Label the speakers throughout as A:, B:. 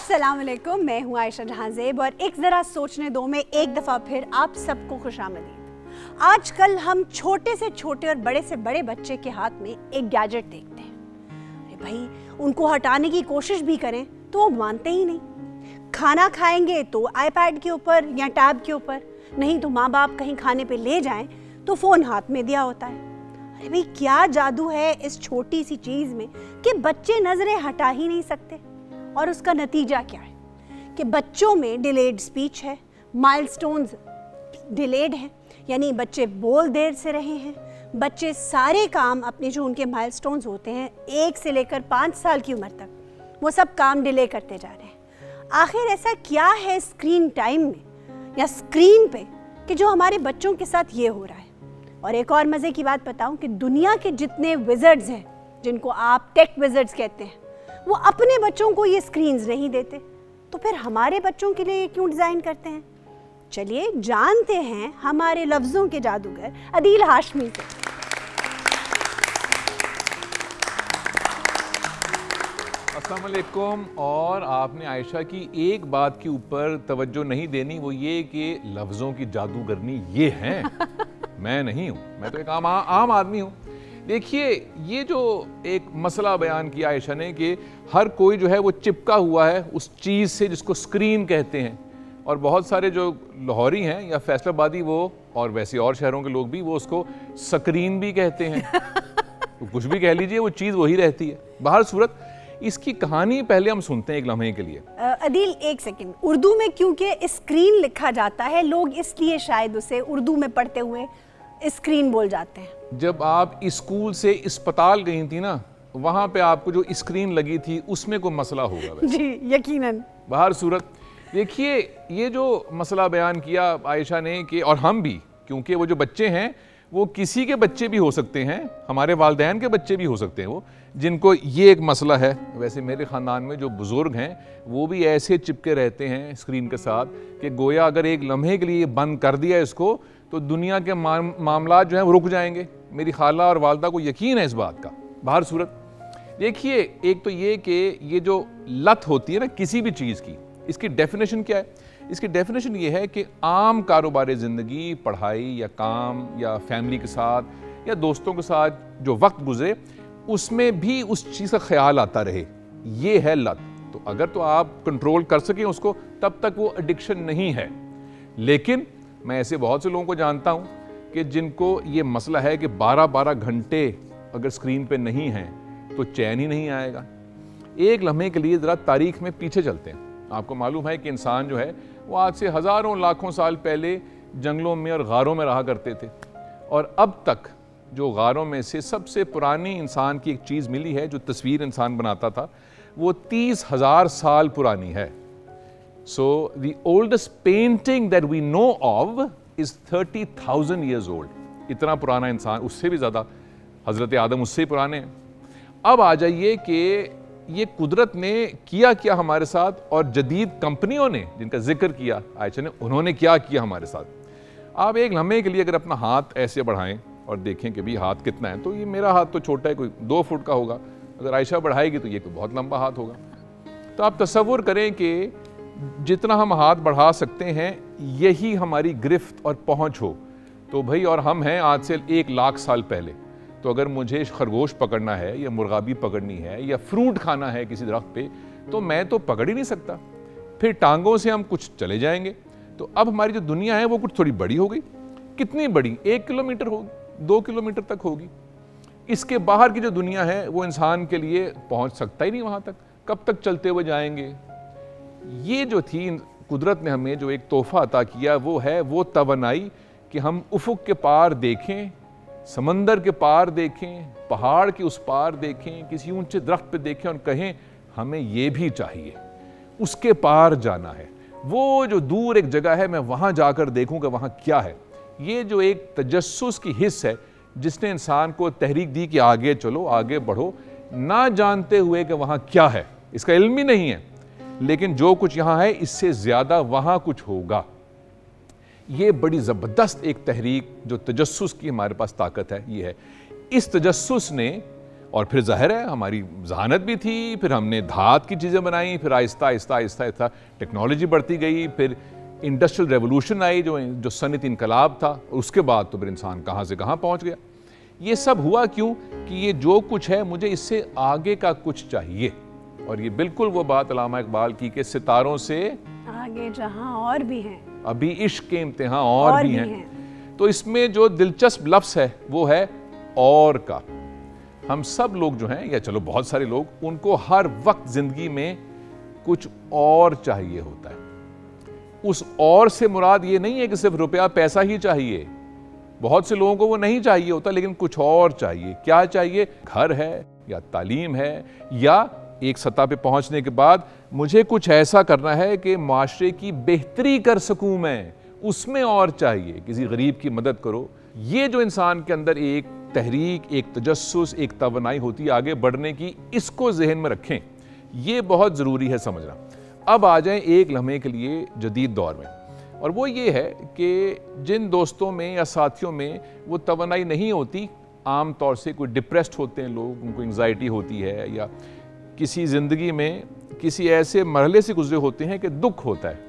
A: अस्सलाम वालेकुम, मैं हूँ आयशा जहां ज़ेब और एक ज़रा सोचने दो में एक दफ़ा फिर आप सबको खुशामदीद। आजकल हम छोटे से छोटे और बड़े से बड़े बच्चे के हाथ में एक गैजेट देखते हैं। अरे भाई, उनको हटाने की कोशिश भी करें तो वो मानते ही नहीं। खाना खाएंगे तो आईपैड के ऊपर या टैब के ऊपर, नहीं तो माँ बाप कहीं खाने पे ले जाएं तो फ़ोन हाथ में दिया होता है। अरे भाई, क्या जादू है इस छोटी सी चीज़ में कि बच्चे नज़रें हटा ही नहीं सकते। और उसका नतीजा क्या है कि बच्चों में डिलेड स्पीच है, माइलस्टोन्स डिलेड हैं, यानी बच्चे बोल देर से रहे हैं। बच्चे सारे काम अपने जो उनके माइलस्टोन्स होते हैं 1 से लेकर 5 साल की उम्र तक, वो सब काम डिले करते जा रहे हैं। आखिर ऐसा क्या है स्क्रीन टाइम में या स्क्रीन पे कि जो हमारे बच्चों के साथ ये हो रहा है। और एक और मज़े की बात बताऊं कि दुनिया के जितने विज़र्ड्स हैं, जिनको आप टेक विज़र्ड्स कहते हैं, वो अपने बच्चों को ये स्क्रीन्स नहीं देते, तो फिर हमारे बच्चों के लिए क्यों डिज़ाइन करते हैं। चलिए जानते हैं हमारे लफ्ज़ों के जादूगर अदील हाशमी से।
B: अस्सलाम वालेकुम। और आपने आयशा की एक बात के ऊपर तवज्जो नहीं देनी, वो ये कि लफ्ज़ों की जादूगरनी ये हैं। मैं नहीं हूँ, मैं तो एक आम आदमी हूँ। देखिए, ये जो एक मसला बयान किया आयशा ने कि हर कोई जो है वो चिपका हुआ है उस चीज़ से जिसको स्क्रीन कहते हैं, और बहुत सारे जो लाहौरी हैं या फैसलाबादी वो और वैसे और शहरों के लोग भी वो उसको स्क्रीन भी कहते हैं। तो कुछ भी कह लीजिए, वो चीज़ वही रहती है। बाहर सूरत इसकी कहानी पहले हम सुनते हैं एक लम्हे के लिए।
A: अदील, एक सेकंड, उर्दू में क्योंकि स्क्रीन लिखा जाता है, लोग इसलिए शायद उसे उर्दू में पढ़ते हुए स्क्रीन बोल जाते हैं।
B: जब आप स्कूल से अस्पताल गई थी ना, वहां पे आपको जो स्क्रीन लगी थी उसमें कोई मसला होगा।
A: जी यकीनन।
B: बाहर सूरत देखिए, ये जो मसला बयान किया आयशा ने कि, और हम भी, क्योंकि वो जो बच्चे हैं वो किसी के बच्चे भी हो सकते हैं, हमारे वालिदैन के बच्चे भी हो सकते हैं, वो जिनको ये एक मसला है। वैसे मेरे ख़ानदान में जो बुज़ुर्ग हैं वो भी ऐसे चिपके रहते हैं स्क्रीन के साथ कि गोया अगर एक लम्हे के लिए बंद कर दिया इसको तो दुनिया के मामला जो हैं वो रुक जाएंगे। मेरी खाला और वालदा को यकीन है इस बात का। बाहर सूरत देखिए, एक तो ये कि ये जो लत होती है ना किसी भी चीज़ की, इसकी डेफिनेशन क्या है? इसकी डेफिनेशन ये है कि आम कारोबार ज़िंदगी, पढ़ाई या काम या फैमिली के साथ या दोस्तों के साथ जो वक्त गुजरे उसमें भी उस चीज़ का ख्याल आता रहे, ये है लत। तो अगर तो आप कंट्रोल कर सकें उसको, तब तक वो एडिक्शन नहीं है। लेकिन मैं ऐसे बहुत से लोगों को जानता हूँ कि जिनको ये मसला है कि 12-12 घंटे अगर स्क्रीन पे नहीं हैं तो चैन ही नहीं आएगा। एक लम्हे के लिए ज़रा तारीख में पीछे चलते हैं। आपको मालूम है कि इंसान जो है वो आज से हज़ारों लाखों साल पहले जंगलों में और गारों में रहा करते थे, और अब तक जो गारों में से सबसे पुरानी इंसान की एक चीज़ मिली है, जो तस्वीर इंसान बनाता था, वो 30,000 साल पुरानी है। So the oldest painting that we know of is 30,000 years old. इतना पुराना इंसान, उससे भी ज़्यादा, हज़रत आदम उससे पुराने हैं। अब आ जाइए कि ये कुदरत ने किया क्या हमारे साथ, और जदीद कंपनियों ने जिनका जिक्र किया आयशा ने, उन्होंने क्या किया हमारे साथ। आप एक लम्हे के लिए अगर अपना हाथ ऐसे बढ़ाएं और देखें कि भी हाथ कितना है, तो ये मेरा हाथ तो छोटा है, कोई 2 फुट का होगा। अगर आयशा बढ़ाएगी तो ये तो बहुत लंबा हाथ होगा। तो आप तसव्वुर करें कि जितना हम हाथ बढ़ा सकते हैं यही हमारी गिरफ्त और पहुंच हो। तो भाई, और हम हैं आज से 1 लाख साल पहले। तो अगर मुझे खरगोश पकड़ना है या मुर्गाबी पकड़नी है या फ्रूट खाना है किसी दरख्त पे, तो मैं तो पकड़ ही नहीं सकता, फिर टांगों से हम कुछ चले जाएंगे। तो अब हमारी जो दुनिया है वो कुछ थोड़ी बड़ी हो गई। कितनी बड़ी? 1 किलोमीटर होगी, 2 किलोमीटर तक होगी। इसके बाहर की जो दुनिया है वो इंसान के लिए पहुंच सकता ही नहीं वहाँ तक। कब तक चलते हुए जाएंगे? ये जो थी कुदरत ने हमें जो एक तोहफा अता किया, वो है वो तवनाई कि हम उफुक के पार देखें, समंदर के पार देखें, पहाड़ के उस पार देखें, किसी ऊंचे दरख्त पे देखें और कहें हमें ये भी चाहिए, उसके पार जाना है। वो जो दूर एक जगह है, मैं वहाँ जाकर देखूँ कि वहाँ क्या है। ये जो एक तजस्सुस की हिस्स है जिसने इंसान को तहरीक दी कि आगे चलो, आगे बढ़ो, ना जानते हुए कि वहाँ क्या है। इसका इल्म ही नहीं है, लेकिन जो कुछ यहाँ है इससे ज़्यादा वहाँ कुछ होगा। ये बड़ी ज़बरदस्त एक तहरीक जो तजस्सुस की हमारे पास ताकत है, ये है। इस तजस्सुस ने और फिर ज़ाहिर है हमारी जहानत भी थी, फिर हमने धात की चीज़ें बनाई, फिर आहिस्ता आहिस्ता आहिस्ता आहिस्ता टेक्नोलॉजी बढ़ती गई, फिर इंडस्ट्रियल रेवोल्यूशन आई जो सनती इनकलाब था, उसके बाद तो फिर इंसान कहाँ से कहाँ पहुँच गया। ये सब हुआ क्यों कि ये जो कुछ है मुझे इससे आगे का कुछ चाहिए। और ये बिल्कुल वो बात अल्लामा इकबाल की कि सितारों से
A: आगे जहां और भी हैं,
B: अभी इश्क के इम्तिहान और भी हैं। तो इसमें जो दिलचस्प लफ्ज़ है वो है और का। हम सब लोग जो हैं, या चलो बहुत सारे लोग, उनको हर वक्त जिंदगी में कुछ और चाहिए होता है। उस और से मुराद ये नहीं है कि सिर्फ रुपया पैसा ही चाहिए, बहुत से लोगों को वो नहीं चाहिए होता, लेकिन कुछ और चाहिए। क्या चाहिए? घर है या तालीम है, या एक सतह पे पहुंचने के बाद मुझे कुछ ऐसा करना है कि माशरे की बेहतरी कर सकूं मैं, उसमें और चाहिए, किसी गरीब की मदद करो। ये जो इंसान के अंदर एक तहरीक, एक तजस्सुस, एक तवनाई होती है आगे बढ़ने की, इसको जहन में रखें। ये बहुत ज़रूरी है समझना। अब आ जाएं एक लम्हे के लिए जदीद दौर में, और वो ये है कि जिन दोस्तों में या साथियों में वो तवनाई नहीं होती, आम तौर से कोई डिप्रेस्ड होते हैं लोग, उनको एंग्जाइटी होती है, या किसी ज़िंदगी में किसी ऐसे मरहले से गुजरे होते हैं कि दुख होता है,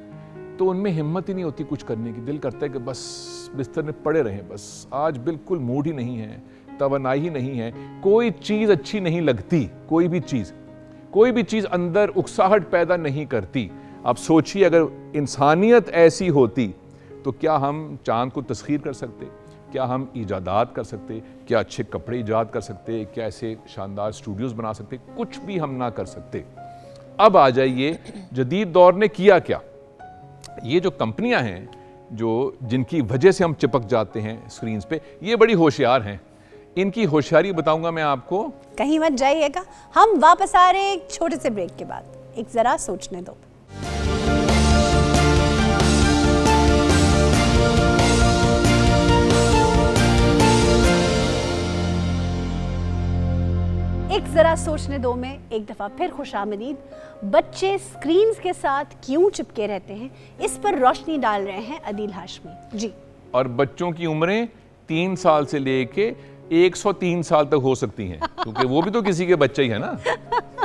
B: तो उनमें हिम्मत ही नहीं होती कुछ करने की। दिल करता है कि बस बिस्तर में पड़े रहें, बस आज बिल्कुल मूड ही नहीं है, तवनाई ही नहीं है, कोई चीज़ अच्छी नहीं लगती, कोई भी चीज़ अंदर उकसाहट पैदा नहीं करती। आप सोचिए अगर इंसानियत ऐसी होती तो क्या हम चांद को तस्खीर कर सकते? क्या हम ईजादात कर सकते? क्या अच्छे कपड़े ईजाद कर सकते? क्या ऐसे शानदार स्टूडियोज़ बना सकते? कुछ भी हम ना कर सकते। अब आ जाइए जदीद दौर ने किया क्या। ये जो कंपनियां हैं जिनकी वजह से हम चिपक जाते हैं स्क्रीन्स पे, ये बड़ी होशियार हैं। इनकी होशियारी बताऊंगा मैं आपको।
A: कहीं मत जाइएगा, हम वापस आ रहे हैं एक छोटे से ब्रेक के बाद। एक जरा सोचने दो। एक जरा सोचने दो में एक दफा फिर खुशामदीद। बच्चे स्क्रीन्स के साथ क्यों चिपके रहते हैं, इस पर रोशनी डाल रहे हैं अदील हाशमी जी।
B: और बच्चों की उम्रें 3 साल से लेके 103 साल तक हो सकती हैं, क्योंकि वो भी तो किसी के बच्चे ही है ना।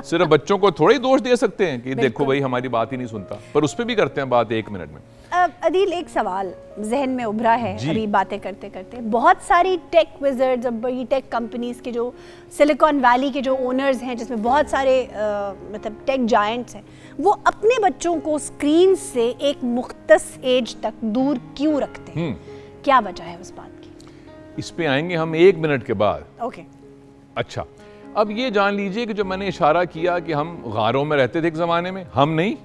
B: सिर्फ बच्चों को थोड़े ही दोष दे सकते हैं कि देखो भाई हमारी बात ही नहीं सुनता, पर उस पर भी करते हैं बात 1 मिनट में।
A: अदील, एक सवाल जहन में उभरा है अभी बातें करते करते। बहुत सारी टेक विजर्ड्स और बड़ी टेक कंपनीज के जो सिलिकॉन वैली के जो ओनर्स हैं, जिसमें बहुत सारे मतलब टेक जायंट्स हैं, वो अपने बच्चों को स्क्रीन से एक मुख्तस एज तक दूर क्यों रखते हैं? क्या वजह है उस बात की?
B: इस पे आएंगे हम 1 मिनट के बाद।
A: ओके।
B: अच्छा, अब ये जान लीजिए कि जो मैंने इशारा किया कि हम गारों में रहते थे एक ज़माने में, हम नहीं,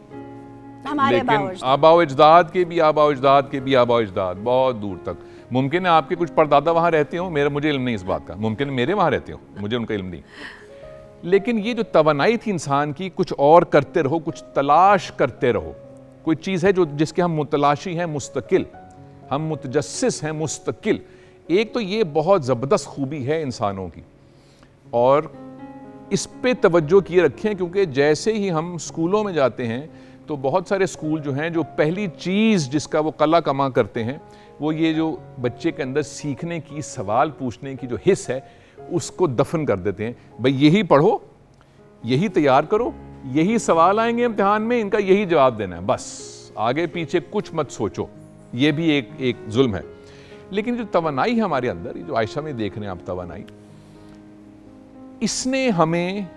B: लेकिन आबाओ अजदाद के भी आबाओ अजदाद बहुत दूर तक। मुमकिन है आपके कुछ परदादा वहाँ रहते हो, मुझे इल्म नहीं इस बात का, मुमकिन है मेरे वहाँ रहते हो, मुझे उनका इल्म नहीं। लेकिन ये जो तवानाई थी इंसान की, कुछ और करते रहो, कुछ तलाश करते रहो, कोई चीज़ है जिसके हम मुतलाशी हैं, मुस्तकिल, हम मुतजस्सिस हैं, मुस्तकिल। एक तो ये बहुत ज़बरदस्त खूबी है इंसानों की, और इस पे तवज्जो किए रखें, क्योंकि जैसे ही हम स्कूलों में जाते हैं तो बहुत सारे स्कूल जो हैं, जो पहली चीज़ जिसका वो कला कमा करते हैं, वो ये जो बच्चे के अंदर सीखने की, सवाल पूछने की जो हिस्स है, उसको दफन कर देते हैं। भाई यही पढ़ो, यही तैयार करो, यही सवाल आएंगे इम्तिहान में, इनका यही जवाब देना है, बस आगे पीछे कुछ मत सोचो। ये भी एक जुल्म है। लेकिन जो तवानाई है हमारे अंदर, जो आयशा में देख रहे हैं आप तवानाई, इसने हमें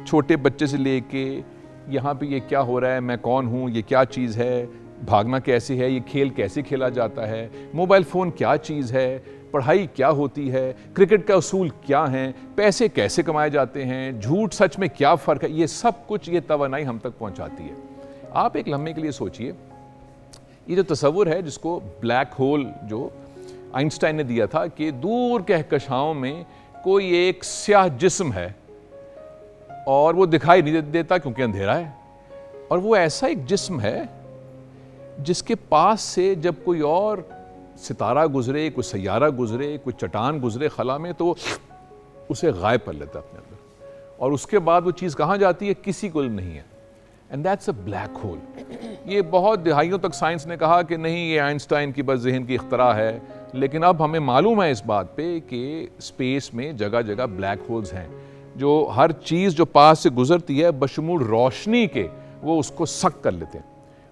B: छोटे बच्चे से लेके यहाँ पे ये क्या हो रहा है, मैं कौन हूँ, ये क्या चीज़ है, भागना कैसे है, ये खेल कैसे खेला जाता है, मोबाइल फ़ोन क्या चीज़ है, पढ़ाई क्या होती है, क्रिकेट का उसूल क्या हैं, पैसे कैसे कमाए जाते हैं, झूठ सच में क्या फ़र्क है, ये सब कुछ ये तवानाई हम तक पहुँचाती है। आप एक लम्हे के लिए सोचिए, ये जो तस्वुर है जिसको ब्लैक होल जो आइंस्टाइन ने दिया था कि दूर कहकशाओं में कोई एक स्याह जिस्म है और वो दिखाई नहीं देता क्योंकि अंधेरा है, और वो ऐसा एक जिस्म है जिसके पास से जब कोई और सितारा गुजरे, कोई सैयारा गुजरे, कोई चट्टान गुजरे खला में, तो वो उसे गायब कर लेता है अपने अंदर, और उसके बाद वो चीज़ कहाँ जाती है किसी को नहीं है। And that's a black hole. ये बहुत दहाइयों तक साइंस ने कहा कि नहीं, ये आइंस्टाइन की बस जहन की इख्तरा है, लेकिन अब हमें मालूम है इस बात पे कि स्पेस में जगह जगह ब्लैक होल्स हैं। जो हर चीज़ जो पास से गुजरती है बशमूल रोशनी के वो उसको सक कर लेते हैं।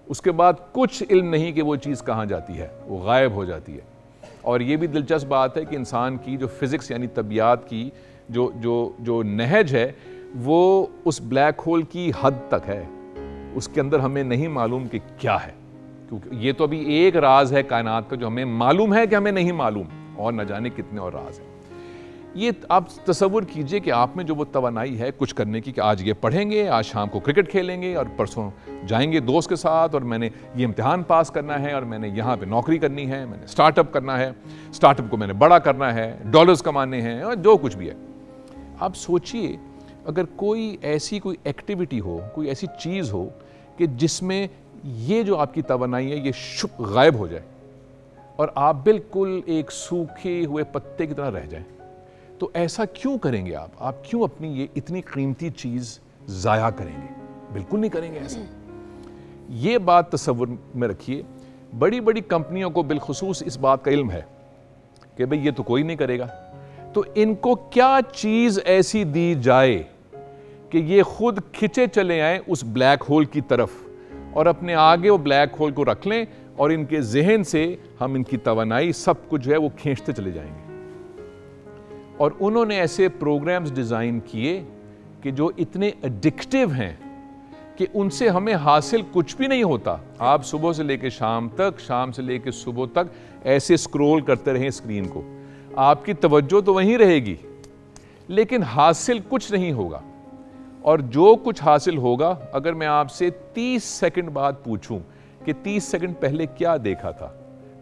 B: उसके बाद कुछ इल्म नहीं कि वो चीज़ कहाँ जाती है, वो गायब हो जाती है। और ये भी दिलचस्प बात है कि इंसान की जो फिज़िक्स यानी तबियात की जो जो जो नहज है वो उस ब्लैक होल की हद तक है, उसके अंदर हमें नहीं मालूम कि क्या है, क्योंकि ये तो अभी एक राज है कायनात का जो हमें मालूम है कि हमें नहीं मालूम, और न जाने कितने और राज हैं। ये आप तसव्वुर कीजिए कि आप में जो वो तवानाई है कुछ करने की कि आज ये पढ़ेंगे, आज शाम को क्रिकेट खेलेंगे और परसों जाएंगे दोस्त के साथ, और मैंने ये इम्तिहान पास करना है, और मैंने यहाँ पे नौकरी करनी है, मैंने स्टार्टअप करना है, स्टार्टअप को मैंने बड़ा करना है, डॉलर्स कमाने हैं, और जो कुछ भी है। आप सोचिए अगर कोई ऐसी कोई एक्टिविटी हो, कोई ऐसी चीज़ हो कि जिसमें ये जो आपकी तवानाई है ये शुप गायब हो जाए और आप बिल्कुल एक सूखे हुए पत्ते की तरह रह जाएं, तो ऐसा क्यों करेंगे आप क्यों अपनी ये इतनी कीमती चीज़ ज़ाया करेंगे? बिल्कुल नहीं करेंगे ऐसा। ये बात तसव्वुर में रखिए। बड़ी बड़ी कंपनियों को बिलखुसूस इस बात का इल्म है कि भाई ये तो कोई नहीं करेगा, तो इनको क्या चीज़ ऐसी दी जाए कि ये खुद खिंचे चले आए उस ब्लैक होल की तरफ और अपने आगे वो ब्लैक होल को रख लें, और इनके जहन से हम इनकी तवानाई सब कुछ है वो खींचते चले जाएंगे। और उन्होंने ऐसे प्रोग्राम्स डिज़ाइन किए कि जो इतने एडिक्टिव हैं कि उनसे हमें हासिल कुछ भी नहीं होता। आप सुबह से लेकर शाम तक, शाम से लेकर सुबह तक ऐसे स्क्रॉल करते रहें स्क्रीन को, आपकी तवज्जो तो वहीं रहेगी लेकिन हासिल कुछ नहीं होगा। और जो कुछ हासिल होगा, अगर मैं आपसे 30 सेकंड बाद पूछूं कि 30 सेकंड पहले क्या देखा था,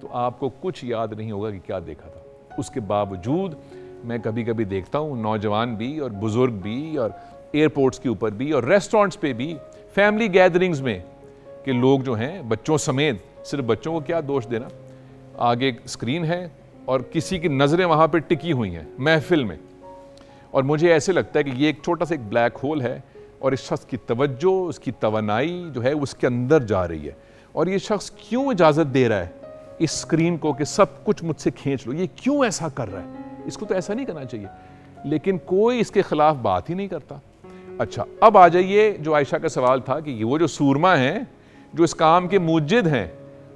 B: तो आपको कुछ याद नहीं होगा कि क्या देखा था। उसके बावजूद मैं कभी कभी देखता हूँ नौजवान भी और बुजुर्ग भी और एयरपोर्ट्स के ऊपर भी और रेस्टोरेंट्स पे भी, फैमिली गैदरिंग्स में, कि लोग जो हैं बच्चों समेत, सिर्फ बच्चों को क्या दोष देना, आगे स्क्रीन है और किसी की नज़रें वहाँ पे टिकी हुई हैं महफिल में, और मुझे ऐसे लगता है कि ये एक छोटा सा एक ब्लैक होल है और इस शख्स की तवज्जो, उसकी तवानाई जो है उसके अंदर जा रही है। और ये शख्स क्यों इजाज़त दे रहा है इस स्क्रीन को कि सब कुछ मुझसे खींच लो, ये क्यों ऐसा कर रहा है? इसको तो ऐसा नहीं करना चाहिए, लेकिन कोई इसके खिलाफ बात ही नहीं करता। अच्छा, अब आ जाइए जो आयशा का सवाल था कि वो जो सूरमा हैं, जो इस काम के मुजिद हैं,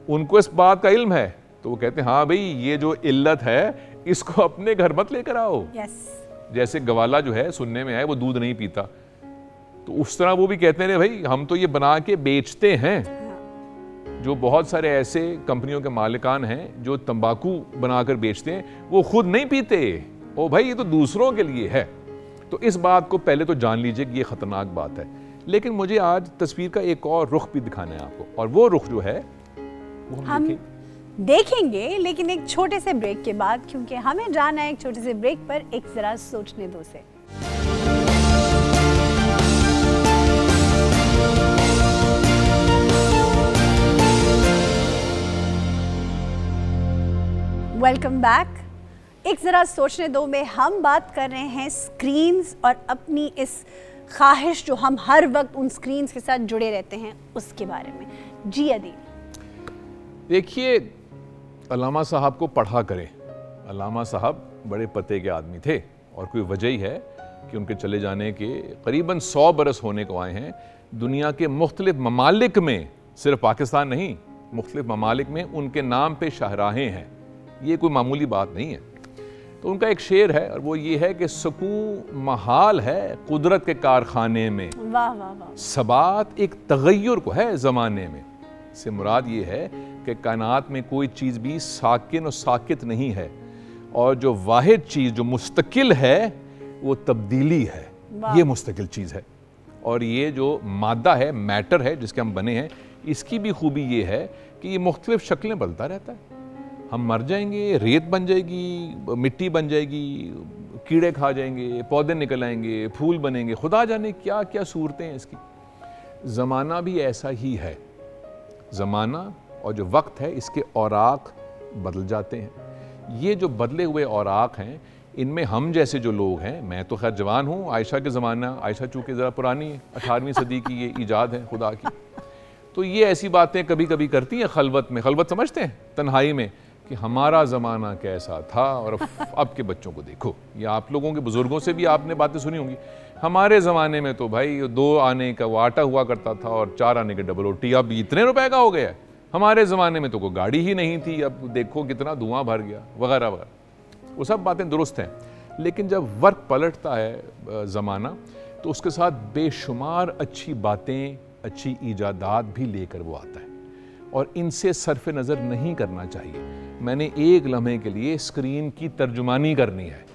B: उनको इस बात का इल्म है, तो वो कहते हैं हाँ भाई ये जो इल्लत है इसको अपने घर मत लेकर आओ। जैसे गवाला जो है सुनने में आए वो दूध नहीं पीता, तो उस तरह वो भी कहते हैं भाई हम तो ये बना के बेचते हैं। जो बहुत सारे ऐसे कंपनियों के मालिकान हैं जो तंबाकू बनाकर बेचते हैं, वो खुद नहीं पीते, ओ भाई ये तो दूसरों के लिए है। तो इस बात को पहले तो जान लीजिए कि ये खतरनाक बात है। लेकिन मुझे आज तस्वीर का एक और रुख भी दिखाना है आपको, और वो रुख जो है वो हम
A: देखेंगे, लेकिन एक छोटे से ब्रेक के बाद, क्योंकि हमें जाना है एक छोटे से ब्रेक पर। एक जरा सोचने दो से। Welcome back. एक जरा सोचने दो में हम बात कर रहे हैं स्क्रीन्स और अपनी इस ख्वाहिश जो हम हर वक्त उन स्क्रीन्स के साथ जुड़े रहते हैं उसके बारे में। जी अदील,
B: देखिए अल्लामा साहब को पढ़ा करें। अल्लामा साहब बड़े पते के आदमी थे और कोई वजह ही है कि उनके चले जाने के करीबन 100 बरस होने को आए हैं। दुनिया के मुख्तलिफ ममालिक में, सिर्फ पाकिस्तान नहीं, मुख्तलिफ ममालिक में उनके नाम पे शाहराहें हैं। ये कोई मामूली बात नहीं है। तो उनका एक शेर है और वो ये है कि सुकून महाल है कुदरत के कारखाने में,
A: वाह वाह वाह,
B: सबात एक तगय्युर को है ज़माने में। से मुराद ये है कि कायनात में कोई चीज़ भी साकिन और साकित नहीं है, और जो वाहिद चीज़ जो मुस्तकिल है वो तब्दीली है, ये मुस्तकिल चीज़ है। और ये जो मादा है, मैटर है जिसके हम बने हैं, इसकी भी खूबी ये है कि ये मुख्तलिफ शक्लें बदलता रहता है। हम मर जाएंगे, रेत बन जाएगी, मिट्टी बन जाएगी, कीड़े खा जाएंगे, पौधे निकल आएंगे, फूल बनेंगे, खुदा जाने क्या क्या सूरतें हैं इसकी। ज़माना भी ऐसा ही है। ज़माना और जो वक्त है इसके औराक बदल जाते हैं। ये जो बदले हुए औराक हैं, इनमें हम जैसे जो लोग हैं, मैं तो खैर जवान हूँ, आयशा के ज़माना, आयशा चूँकि ज़रा पुरानी है, 18वीं सदी की ये ईजाद है खुदा की, तो ये ऐसी बातें कभी कभी करती हैं खलवत में। खलवत समझते हैं? तन्हाई में, कि हमारा ज़माना कैसा था और अब के बच्चों को देखो। या आप लोगों के बुज़ुर्गों से भी आपने बातें सुनी होंगी, हमारे ज़माने में तो भाई 2 आने का वो आटा हुआ करता था और 4 आने के डबल रोटी, अब इतने रुपए का हो गया है। हमारे ज़माने में तो कोई गाड़ी ही नहीं थी, अब देखो कितना धुआं भर गया, वगैरह वगैरह। वो सब बातें दुरुस्त हैं, लेकिन जब वर्क पलटता है ज़माना, तो उसके साथ बेशुमार अच्छी बातें, अच्छी ईजादात भी लेकर वो आता है, और इनसे सरफ नज़र नहीं करना चाहिए। मैंने एक लम्हे के लिए स्क्रीन की तर्जुमानी करनी है,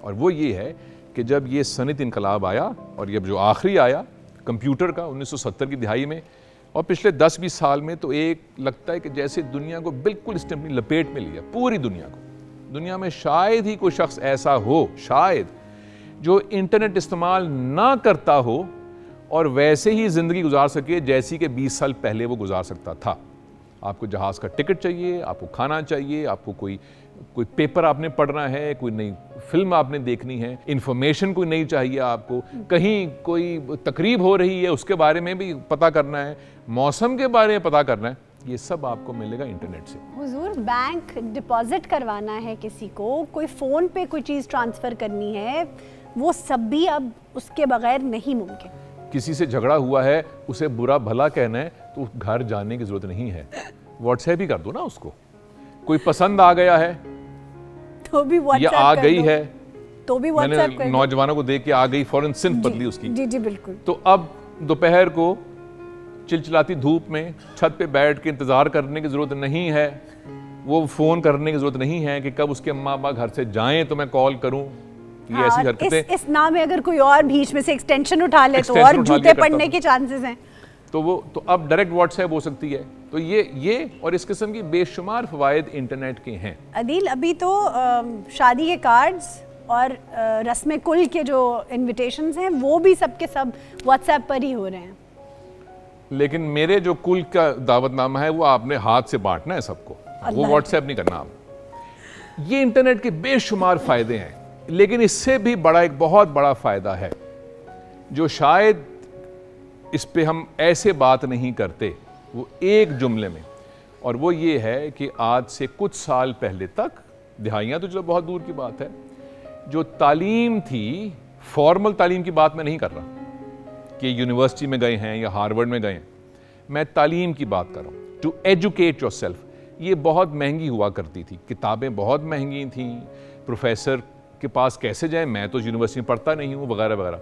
B: और वो ये है कि जब ये सनत इनकलाब आया, और ये जो आखिरी आया कंप्यूटर का 1970 की दिहाई में, और पिछले 10-20 साल में, तो एक लगता है कि जैसे दुनिया को बिल्कुल इसने अपनी लपेट में लिया, पूरी दुनिया को। दुनिया में शायद ही कोई शख्स ऐसा हो, शायद, जो इंटरनेट इस्तेमाल ना करता हो और वैसे ही ज़िंदगी गुजार सके जैसी कि 20 साल पहले वो गुजार सकता था। आपको जहाज़ का टिकट चाहिए, आपको खाना चाहिए, आपको कोई पेपर आपने पढ़ना है, कोई नई फिल्म आपने देखनी है, इंफॉर्मेशन कोई नहीं चाहिए आपको, कहीं कोई तकरीब हो रही है उसके बारे में भी पता करना है, मौसम के बारे में पता करना है, ये सब आपको मिलेगा इंटरनेट से।
A: हुजूर, बैंक डिपॉजिट करवाना है किसी को, कोई फ़ोन पे कोई चीज़ ट्रांसफ़र करनी है, वो सब भी अब उसके बगैर नहीं मुमकिन।
B: किसी से झगड़ा हुआ है, उसे बुरा भला कहना है, तो घर जाने की ज़रूरत नहीं है, व्हाट्सएप ही कर दो ना उसको। कोई पसंद आ गया है
A: तो भी
B: या आ गई है
A: तो भी व्हाट्सएप कर दो।
B: नौजवानों को देख के आ गई, फौरन सिंफ बदली उसकी।
A: जी जी बिल्कुल।
B: तो अब दोपहर को चिलचिलाती धूप में छत पे बैठ के इंतज़ार करने की ज़रूरत नहीं है, वो फ़ोन करने की ज़रूरत नहीं है कि कब उसके अम्मा अब्बा घर से जाएं तो मैं कॉल करूं। ये ऐसी हरकतें,
A: इस नाम में अगर कोई और बीच में से एक्सटेंशन उठा ले तो और जूते पड़ने के चांसेस हैं।
B: तो अब डायरेक्ट व्हाट्सएप हो सकती है। तो ये और इस किस्म की बेशुमार फ़वाइद इंटरनेट के हैं।
A: अदील, अभी तो शादी के कार्ड्स और रस्म कुल के जो इनविटेशंस हैं वो भी सब के सब व्हाट्सएप पर ही हो रहे हैं।
B: लेकिन मेरे जो कुल का दावतनामा है वो आपने हाथ से बांटना है सबको, वो व्हाट्सएप नहीं करना आप। ये इंटरनेट के बेशुमार फ़ायदे हैं, लेकिन इससे भी बड़ा एक बहुत बड़ा फ़ायदा है जो शायद इस पे हम ऐसे बात नहीं करते, वो एक जुमले में, और वो ये है कि आज से कुछ साल पहले तक, दिहाइयाँ तो चलो बहुत दूर की बात है, जो तालीम थी, फॉर्मल तालीम की बात मैं नहीं कर रहा कि यूनिवर्सिटी में गए हैं या हार्वर्ड में गए हैं, मैं तालीम की बात कर रहा हूँ। टू एजुकेट योरसेल्फ, ये बहुत महंगी हुआ करती थी, किताबें बहुत महंगी थीं, प्रोफेसर के पास कैसे जाएं, मैं तो यूनिवर्सिटी में पढ़ता नहीं हूँ, वगैरह वगैरह।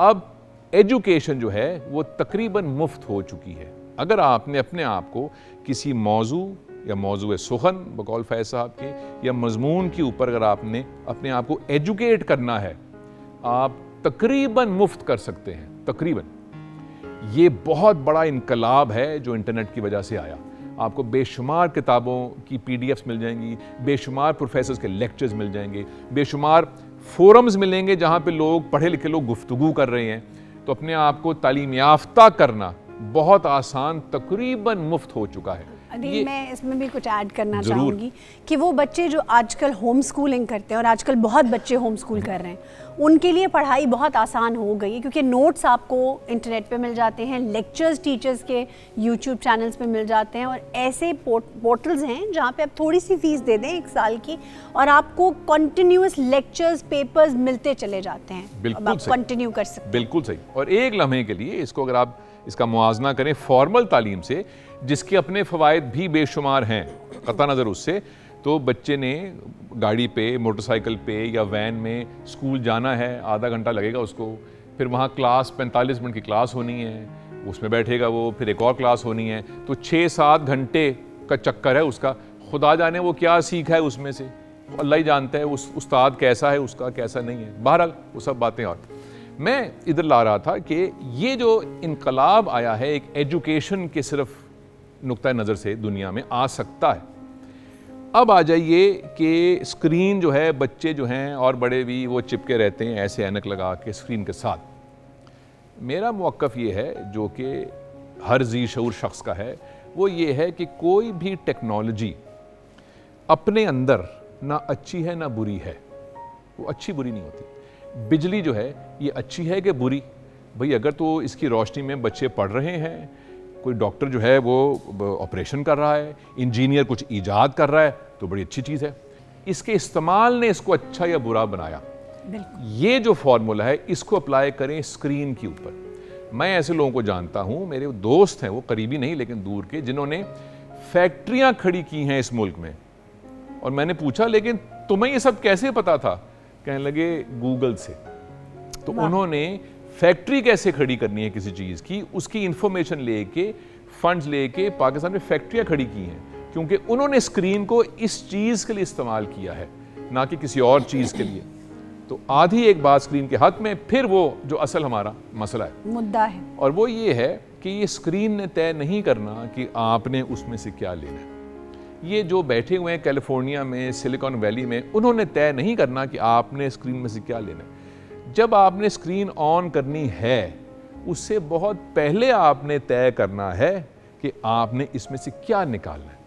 B: अब एजुकेशन जो है वो तकरीबन मुफ्त हो चुकी है। अगर आपने अपने आप को किसी मौजू या मौजू सुखन बकौल फैज साहब के या मजमून के ऊपर अगर आपने अपने आप को एजुकेट करना है, आप तकरीबन मुफ्त कर सकते हैं, तकरीबन। ये बहुत बड़ा इनकलाब है जो इंटरनेट की वजह से आया। आपको बेशुमार किताबों की पीडीएफ्स मिल जाएंगी, बेशुमार प्रोफेसर्स के लेक्चर्स मिल जाएंगे, बेशुमार फोरम्स मिलेंगे जहाँ पे लोग पढ़े लिखे लोग गुफ्तगू कर रहे हैं। तो अपने आप को तालीम याफ्ता करना बहुत आसान, तकरीबन मुफ्त हो चुका है।
A: अदील, मैं इसमें भी कुछ ऐड करना चाहूँगी कि वो बच्चे जो आजकल होम स्कूलिंग करते हैं, और आजकल बहुत बच्चे होम स्कूल कर रहे हैं, उनके लिए पढ़ाई बहुत आसान हो गई है, क्योंकि नोट्स आपको इंटरनेट पे मिल जाते हैं, लेक्चर्स टीचर्स के यूट्यूब चैनल्स पे मिल जाते हैं, और ऐसे पोर्टल्स हैं जहाँ पे आप थोड़ी सी फीस दे दें 1 साल की, और आपको कंटिन्यूअस लेक्चर्स, पेपर्स मिलते चले जाते हैं।
B: बिल्कुल
A: आप कंटिन्यू कर सकते हैं।
B: बिल्कुल सही। और एक लम्हे के लिए इसको अगर आप इसका मुआजना करें फॉर्मल तालीम से, जिसके अपने फ़वाइद भी बेशुमार हैं, कता नज़र उससे, तो बच्चे ने गाड़ी पे, मोटरसाइकिल पे या वैन में स्कूल जाना है, आधा घंटा लगेगा उसको, फिर वहाँ क्लास 45 मिनट की क्लास होनी है, उसमें बैठेगा वो, फिर एक और क्लास होनी है, तो 6-7 घंटे का चक्कर है उसका। खुदा जाने वो क्या सीखा है उसमें से, अल्लाह ही जानता है उस उस्ताद कैसा है उसका, कैसा नहीं है। बहरहाल वो सब बातें। और मैं इधर ला रहा था कि ये जो इनकलाब आया है एक एजुकेशन के सिर्फ नुक्ता नज़र से दुनिया में आ सकता है। अब आ जाइए कि स्क्रीन जो है, बच्चे जो हैं और बड़े भी, वो चिपके रहते हैं ऐसे ऐनक लगा के स्क्रीन के साथ। मेरा मौक़िफ़ ये है, जो कि हर जी शऊर शख्स का है, वो ये है कि कोई भी टेक्नोलॉजी अपने अंदर ना अच्छी है ना बुरी है, वो अच्छी बुरी नहीं होती। बिजली जो है ये अच्छी है कि बुरी? भाई अगर तो इसकी रोशनी में बच्चे पढ़ रहे हैं, कोई डॉक्टर जो है वो ऑपरेशन कर रहा है, इंजीनियर कुछ ईजाद कर रहा है, तो बड़ी अच्छी चीज़ है। इसके इस्तेमाल ने इसको अच्छा या बुरा बनाया।
A: बिल्कुल।
B: ये जो फॉर्मूला है इसको अप्लाई करें स्क्रीन के ऊपर। मैं ऐसे लोगों को जानता हूं, मेरे दोस्त हैं, वो करीबी नहीं लेकिन दूर के, जिन्होंने फैक्ट्रियां खड़ी की हैं इस मुल्क में। और मैंने पूछा लेकिन तुम्हें ये सब कैसे पता था? कहने लगे गूगल से। तो उन्होंने फैक्ट्री कैसे खड़ी करनी है किसी चीज़ की, उसकी इंफॉर्मेशन लेके, फंड्स लेके पाकिस्तान में फैक्ट्रियां खड़ी की हैं, क्योंकि उन्होंने स्क्रीन को इस चीज़ के लिए इस्तेमाल किया है, ना कि किसी और चीज़ के लिए। तो आधी एक बात स्क्रीन के हक में। फिर वो जो असल हमारा मसला है, मुद्दा है, और वो ये है कि ये स्क्रीन ने तय नहीं करना कि आपने उसमें से क्या लेना है। ये जो बैठे हुए हैं कैलिफोर्निया में, सिलिकॉन वैली में, उन्होंने तय नहीं करना कि आपने स्क्रीन में से क्या लेना है। जब आपने स्क्रीन ऑन करनी है, उससे बहुत पहले आपने तय करना है कि आपने इसमें से क्या निकालना है।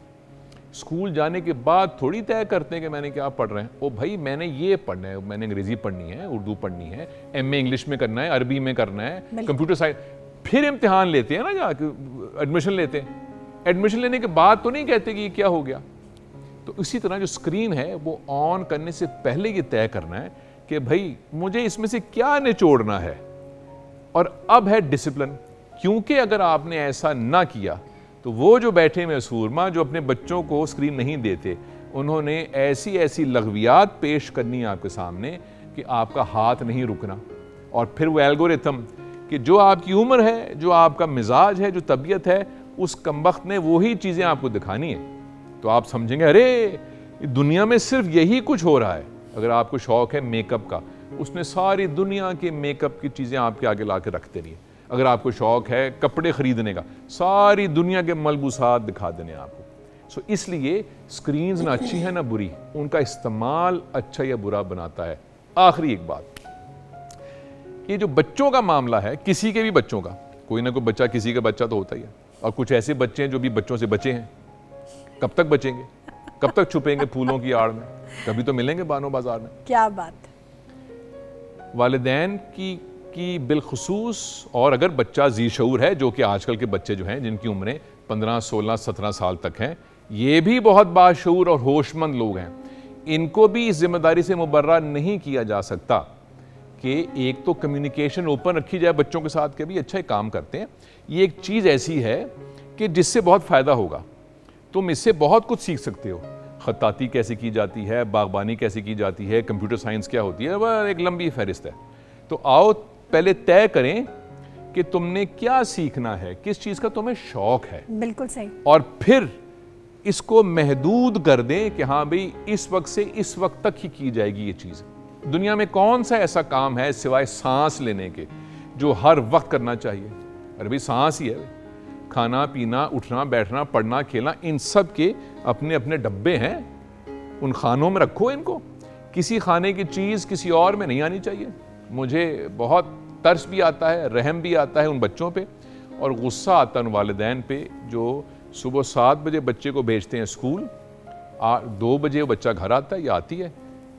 B: स्कूल जाने के बाद थोड़ी तय करते हैं कि मैंने क्या पढ़ रहे हैं। ओ भाई, मैंने ये पढ़ना है, मैंने अंग्रेजी पढ़नी है, उर्दू पढ़नी है, MA इंग्लिश में करना है, अरबी में करना है, कंप्यूटर साइंस। फिर इम्तिहान लेते हैं ना, जाके एडमिशन लेते हैं। एडमिशन लेने के बाद तो नहीं कहते कि ये क्या हो गया। तो इसी तरह जो स्क्रीन है वो ऑन करने से पहले ये तय करना है कि भाई मुझे इसमें से क्या निचोड़ना है। और अब है डिसिप्लिन, क्योंकि अगर आपने ऐसा ना किया तो वो जो बैठे हुए सूरमा जो अपने बच्चों को स्क्रीन नहीं देते, उन्होंने ऐसी ऐसी लग़वियात पेश करनी है आपके सामने कि आपका हाथ नहीं रुकना। और फिर वो एल्गोरिथम कि जो आपकी उम्र है, जो आपका मिजाज है, जो तबीयत है, उस कमबख्त ने वही चीज़ें आपको दिखानी है। तो आप समझेंगे अरे दुनिया में सिर्फ यही कुछ हो रहा है। अगर आपको शौक है मेकअप का, उसने सारी दुनिया के मेकअप की चीज़ें आपके आगे ला के रख देनी है। अगर आपको शौक है कपड़े खरीदने का, सारी दुनिया के मलबूसात दिखा देने आपको। सो इसलिए स्क्रीन्स ना अच्छी है ना बुरी, उनका इस्तेमाल अच्छा या बुरा बनाता है। आखिरी एक बात, ये जो बच्चों का मामला है, किसी के भी बच्चों का, कोई ना कोई बच्चा किसी का बच्चा तो होता ही है। और कुछ ऐसे बच्चे हैं जो भी बच्चों से बचे हैं। कब तक बचेंगे? कब तक छुपेंगे फूलों की आड़ में? कभी तो मिलेंगे बानो बाजार में।
A: क्या बात।
B: वालिदैन की बिलखुसूस, और अगर बच्चा जी शऊर है, जो कि आजकल के बच्चे जो हैं जिनकी उम्रें 15, 16, 17 साल तक हैं, ये भी बहुत बाशऊर और होशमंद लोग हैं। इनको भी इस जिम्मेदारी से मुबर्रा नहीं किया जा सकता कि एक तो कम्युनिकेशन ओपन रखी जाए बच्चों के साथ के भी अच्छा ही काम करते हैं। ये एक चीज़ ऐसी है कि जिससे बहुत फ़ायदा होगा। तुम इससे बहुत कुछ सीख सकते हो। खत्ताती कैसे की जाती है, बागबानी कैसे की जाती है, कंप्यूटर साइंस क्या होती है, वह एक लंबी फहरिस्त है। तो आओ पहले तय करें कि तुमने क्या सीखना है, किस चीज़ का तुम्हें शौक है।
A: बिल्कुल सही।
B: और फिर इसको महदूद कर दें कि हाँ भाई इस वक्त से इस वक्त तक ही की जाएगी ये चीज़। दुनिया में कौन सा ऐसा काम है सिवाय सांस लेने के जो हर वक्त करना चाहिए? अरे भाई सांस ही है। खाना पीना, उठना बैठना, पढ़ना खेलना, इन सब के अपने अपने डब्बे हैं। उन खानों में रखो इनको। किसी खाने की चीज़ किसी और में नहीं आनी चाहिए। मुझे बहुत तरस भी आता है, रहम भी आता है उन बच्चों पे, और गुस्सा आता है उन वालिदैन पे जो सुबह 7 बजे बच्चे को भेजते हैं स्कूल, 2 बजे वो बच्चा घर आता है या आती है,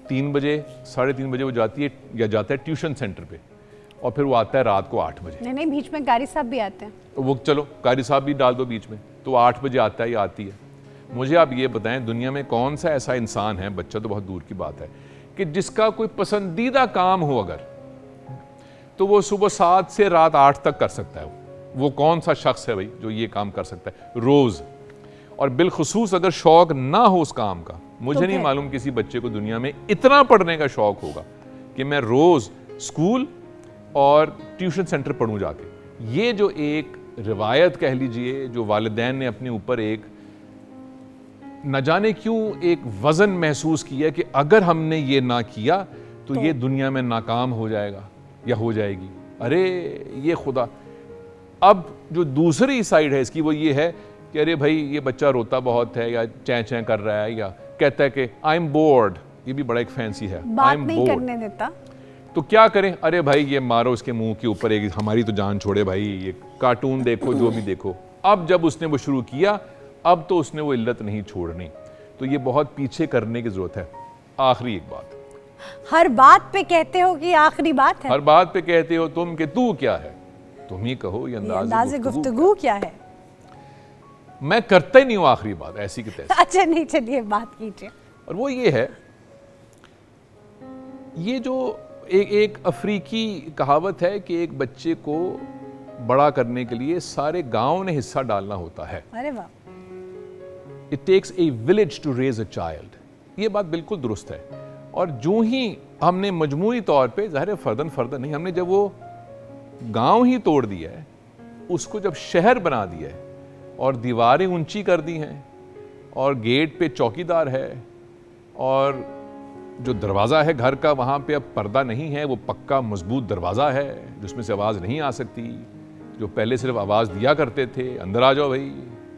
B: 3 बजे 3:30 बजे वो जाती है या जाता है ट्यूशन सेंटर पे, और फिर वो आता है रात को 8 बजे।
A: नहीं, बीच में कारी साहब भी आते हैं।
B: वो चलो कारी साहब भी डाल दो बीच में, तो 8 बजे आता है या आती है। मुझे आप ये बताएं, दुनिया में कौन सा ऐसा इंसान है, बच्चा तो बहुत दूर की बात है, कि जिसका कोई पसंदीदा काम हो अगर, तो वो सुबह 7 से रात 8 तक कर सकता है। वो कौन सा शख्स है भाई जो ये काम कर सकता है रोज? और बिलखुसूस अगर शौक ना हो उस काम का, मुझे तो नहीं मालूम किसी बच्चे को दुनिया में इतना पढ़ने का शौक होगा कि मैं रोज स्कूल और ट्यूशन सेंटर पढ़ूं जाके। ये जो एक रिवायत कह लीजिए जो वालिदैन ने अपने ऊपर एक न जाने क्यों एक वजन महसूस किया कि अगर हमने ये ना किया तो ये दुनिया में नाकाम हो जाएगा या हो जाएगी। अरे ये खुदा। अब जो दूसरी साइड है इसकी वो ये है कि अरे भाई ये बच्चा रोता बहुत है या चैं चैं कर रहा है या कहता है कि आई एम बोर्ड, ये भी बड़ा एक फैंसी है,
A: बात नहीं करने देता।
B: तो क्या करें? अरे भाई ये मारो इसके मुंह के ऊपर, एक हमारी तो जान छोड़े भाई, ये कार्टून देखो जो भी देखो। अब जब उसने वो शुरू किया, अब तो उसने वो इल्लत नहीं छोड़नी। तो ये बहुत पीछे करने की जरूरत है। आखिरी एक बात,
A: हर बात पे कहते हो कि आखिरी बात है,
B: हर बात पे कहते हो तुम कि तू क्या है, तुम ही कहो ये अंदाज़े गुफ्तगू क्या है। मैं करता ही नहीं हूं आखिरी बात ऐसी की तैसी।
A: अच्छा नहीं, चलिए बात कीजिए।
B: और वो ये है, ये जो एक अफ्रीकी कहावत है कि एक बच्चे को बड़ा करने के लिए सारे गांव ने हिस्सा डालना होता है।
A: अरे वाह।
B: It takes a village to raise a child. ये बात बिल्कुल दुरुस्त है। और जो ही हमने मजमूई तौर पे, ज़ाहिर है फर्दन फर्दन नहीं, हमने जब वो गांव ही तोड़ दिया है, उसको जब शहर बना दिया है और दीवारें ऊंची कर दी हैं और गेट पे चौकीदार है और जो दरवाज़ा है घर का वहाँ पे अब पर्दा नहीं है, वो पक्का मजबूत दरवाज़ा है जिसमें से आवाज़ नहीं आ सकती। जो पहले सिर्फ आवाज़ दिया करते थे अंदर आ जाओ भाई,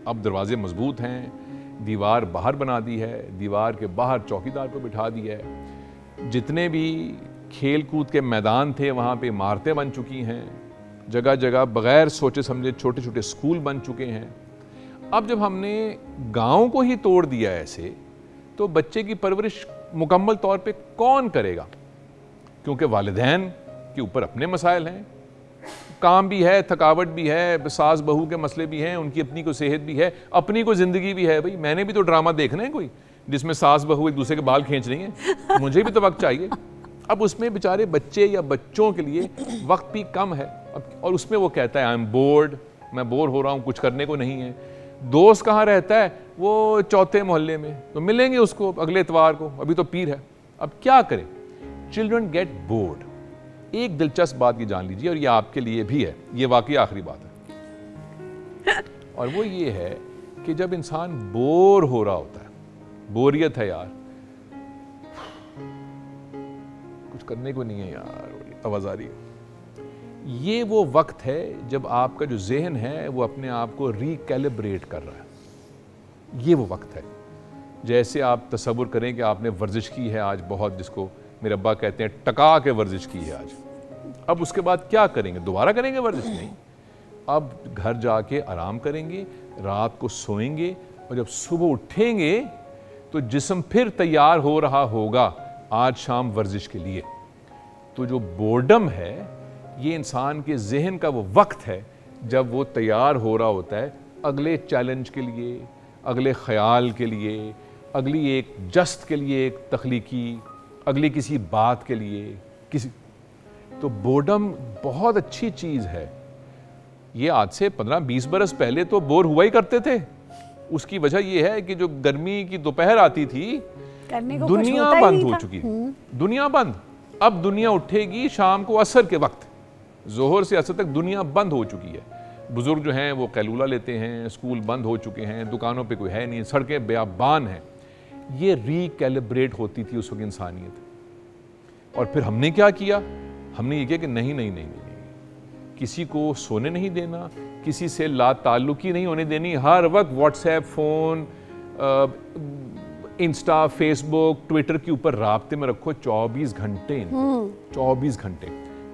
B: अब दरवाजे मजबूत हैं। दीवार बाहर बना दी है, दीवार के बाहर चौकीदार को बिठा दिया है। जितने भी खेल कूद के मैदान थे वहाँ पे इमारतें बन चुकी हैं। जगह जगह बग़ैर सोचे समझे छोटे छोटे स्कूल बन चुके हैं। अब जब हमने गाँव को ही तोड़ दिया ऐसे, तो बच्चे की परवरिश मुकम्मल तौर पे कौन करेगा? क्योंकि वालिदैन के ऊपर अपने मसाइल हैं, काम भी है, थकावट भी है, सास बहू के मसले भी हैं, उनकी अपनी को सेहत भी है, अपनी को ज़िंदगी भी है। भाई मैंने भी तो ड्रामा देखना है कोई जिसमें सास बहू एक दूसरे के बाल खींच रही हैं, मुझे भी तो वक्त चाहिए। अब उसमें बेचारे बच्चे या बच्चों के लिए वक्त भी कम है। और उसमें वो कहता है आई एम बोर्ड, मैं बोर हो रहा हूँ, कुछ करने को नहीं है। दोस्त कहाँ रहता है? वो चौथे मोहल्ले में, तो मिलेंगे उसको अगले इतवार को, अभी तो पीर है। अब क्या करें? Children get bored. एक दिलचस्प बात ये जान लीजिए, और ये आपके लिए भी है, ये वाकई आखिरी बात है, और वो ये है कि जब इंसान बोर हो रहा होता है, बोरियत है यार, कुछ करने को नहीं है यार, आवाज आ रही है, ये वो वक्त है जब आपका जो ज़हन है वो अपने आप को रिकैलिब्रेट कर रहा है। ये वो वक्त है। जैसे आप तसव्वुर करें कि आपने वर्जिश की है आज बहुत, जिसको मेरे अब्बा कहते हैं टका के वर्जिश की है आज। अब उसके बाद क्या करेंगे? दोबारा करेंगे वर्जिश? नहीं, अब घर जाके आराम करेंगे, रात को सोएंगे, और जब सुबह उठेंगे तो जिस्म फिर तैयार हो रहा होगा आज शाम वर्जिश के लिए। तो जो बोर्डम है, ये इंसान के जहन का वो वक्त है जब वो तैयार हो रहा होता है अगले चैलेंज के लिए, अगले ख्याल के लिए, अगली एक जस्त के लिए, एक तख्लीकी, अगली किसी बात के लिए, किसी। तो बोर्डम बहुत अच्छी चीज़ है। ये आज से 15-20 बरस पहले तो बोर हुआ ही करते थे। उसकी वजह यह है कि जो गर्मी की दोपहर आती थी, दुनिया बंद हो चुकी, दुनिया बंद। अब दुनिया उठेगी शाम को असर के वक्त, जोहर से असर तक दुनिया बंद हो चुकी है। बुजुर्ग जो हैं वो कैलूला लेते हैं, स्कूल बंद हो चुके हैं, दुकानों पे कोई है नहीं, सड़कें बेआबान हैं। ये रिकैलिब्रेट होती थी उस वक्त इंसानियत। और फिर हमने क्या किया? हमने ये किया कि नहीं नहीं नहीं नहीं, किसी को सोने नहीं देना, किसी से ला ताल्लुकी नहीं होने देनी। हर वक्त WhatsApp, phone, Insta, Facebook, Twitter के ऊपर राब्ते में रखो 24 घंटे, 24 घंटे।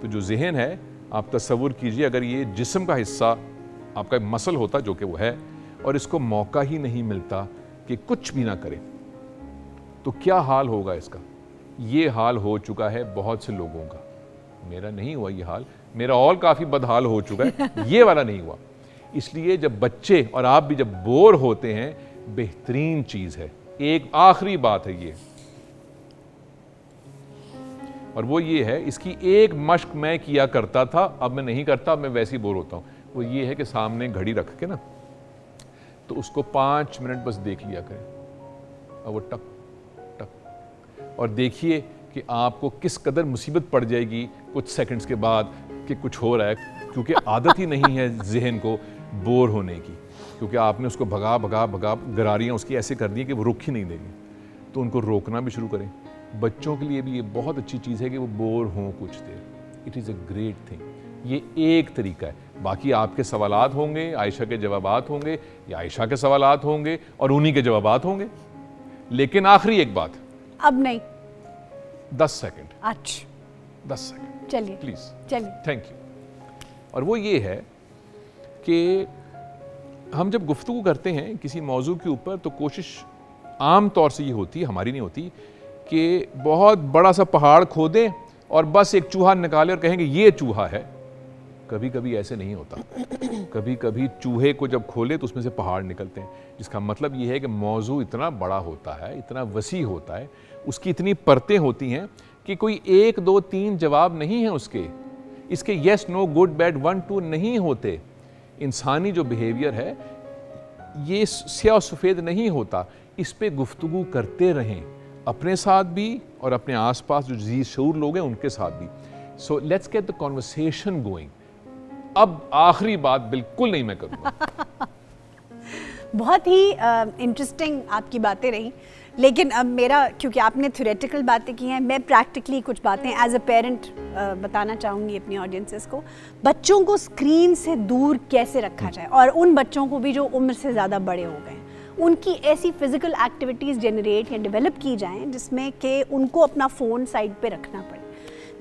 B: तो जो जहन है, आप तसव्वुर कीजिए अगर ये जिस्म का हिस्सा आपका मसल होता, जो कि वो है, और इसको मौका ही नहीं मिलता कि कुछ भी ना करे, तो क्या हाल होगा इसका? ये हाल हो चुका है बहुत से लोगों का। मेरा नहीं हुआ ये हाल, मेरा और काफ़ी बदहाल हो चुका है, ये वाला नहीं हुआ। इसलिए जब बच्चे और आप भी जब बोर होते हैं, बेहतरीन चीज़ है, एक आखिरी बात है ये, और वो ये है, इसकी एक मश्क मैं किया करता था, अब मैं नहीं करता, मैं वैसे ही बोर होता हूँ। वो ये है कि सामने घड़ी रख के ना, तो उसको 5 मिनट बस देख लिया करें, और वो टक टक, और देखिए कि आपको किस कदर मुसीबत पड़ जाएगी कुछ सेकंड्स के बाद कि कुछ हो रहा है, क्योंकि आदत ही नहीं है जहन को बोर होने की, क्योंकि आपने उसको भगा भगा भगा गरारियाँ उसकी ऐसे कर दी कि वो रुक ही नहीं देंगे। तो उनको रोकना भी शुरू करें। बच्चों के लिए भी ये बहुत अच्छी चीज़ है कि वो बोर हों कुछ देर। It is a great thing. ये एक तरीका है। बाकी आपके सवालात होंगे, आयशा के जवाबात होंगे, या आयशा के सवालात होंगे और उन्हीं के जवाबात होंगे। लेकिन आखिरी एक बात,
A: अब नहीं,
B: 10 सेकंड।
A: अच्छा
B: 10 सेकंड
A: चलिए,
B: प्लीज,
A: चलिए,
B: थैंक यू। और वो ये है कि हम जब गुफ्तगू करते हैं किसी मौजू के ऊपर, तो कोशिश आम तौर से ये होती है, हमारी नहीं होती, कि बहुत बड़ा सा पहाड़ खोदें और बस एक चूहा निकालें और कहेंगे ये चूहा है। कभी कभी ऐसे नहीं होता। कभी कभी चूहे को जब खोले तो उसमें से पहाड़ निकलते हैं, जिसका मतलब ये है कि मौजू इतना बड़ा होता है, इतना वसी होता है, उसकी इतनी परतें होती हैं कि कोई 1, 2, 3 जवाब नहीं है उसके। इसके येस, नो, गुड, बैड, 1, 2 नहीं होते। इंसानी जो बिहेवियर है ये स्याह सफ़ेद नहीं होता। इस पे गुफ्तगू करते रहें, अपने साथ भी और अपने आसपास जो जी शऊर लोग हैं उनके साथ भी। So let's get the conversation going. अब आखिरी बात बिल्कुल नहीं मैं करूँगा।
A: बहुत ही इंटरेस्टिंग आपकी बातें रही, लेकिन अब मेरा, क्योंकि आपने थ्योरेटिकल बातें की हैं, मैं प्रैक्टिकली कुछ बातें एज अ पेरेंट बताना चाहूँगी अपनी ऑडियंसेस को। बच्चों को स्क्रीन से दूर कैसे रखा जाए, और उन बच्चों को भी जो उम्र से ज़्यादा बड़े हो गए, उनकी ऐसी फिज़िकल एक्टिविटीज़ जनरेट या डेवलप की जाएं जिसमें कि उनको अपना फ़ोन साइड पे रखना पड़े।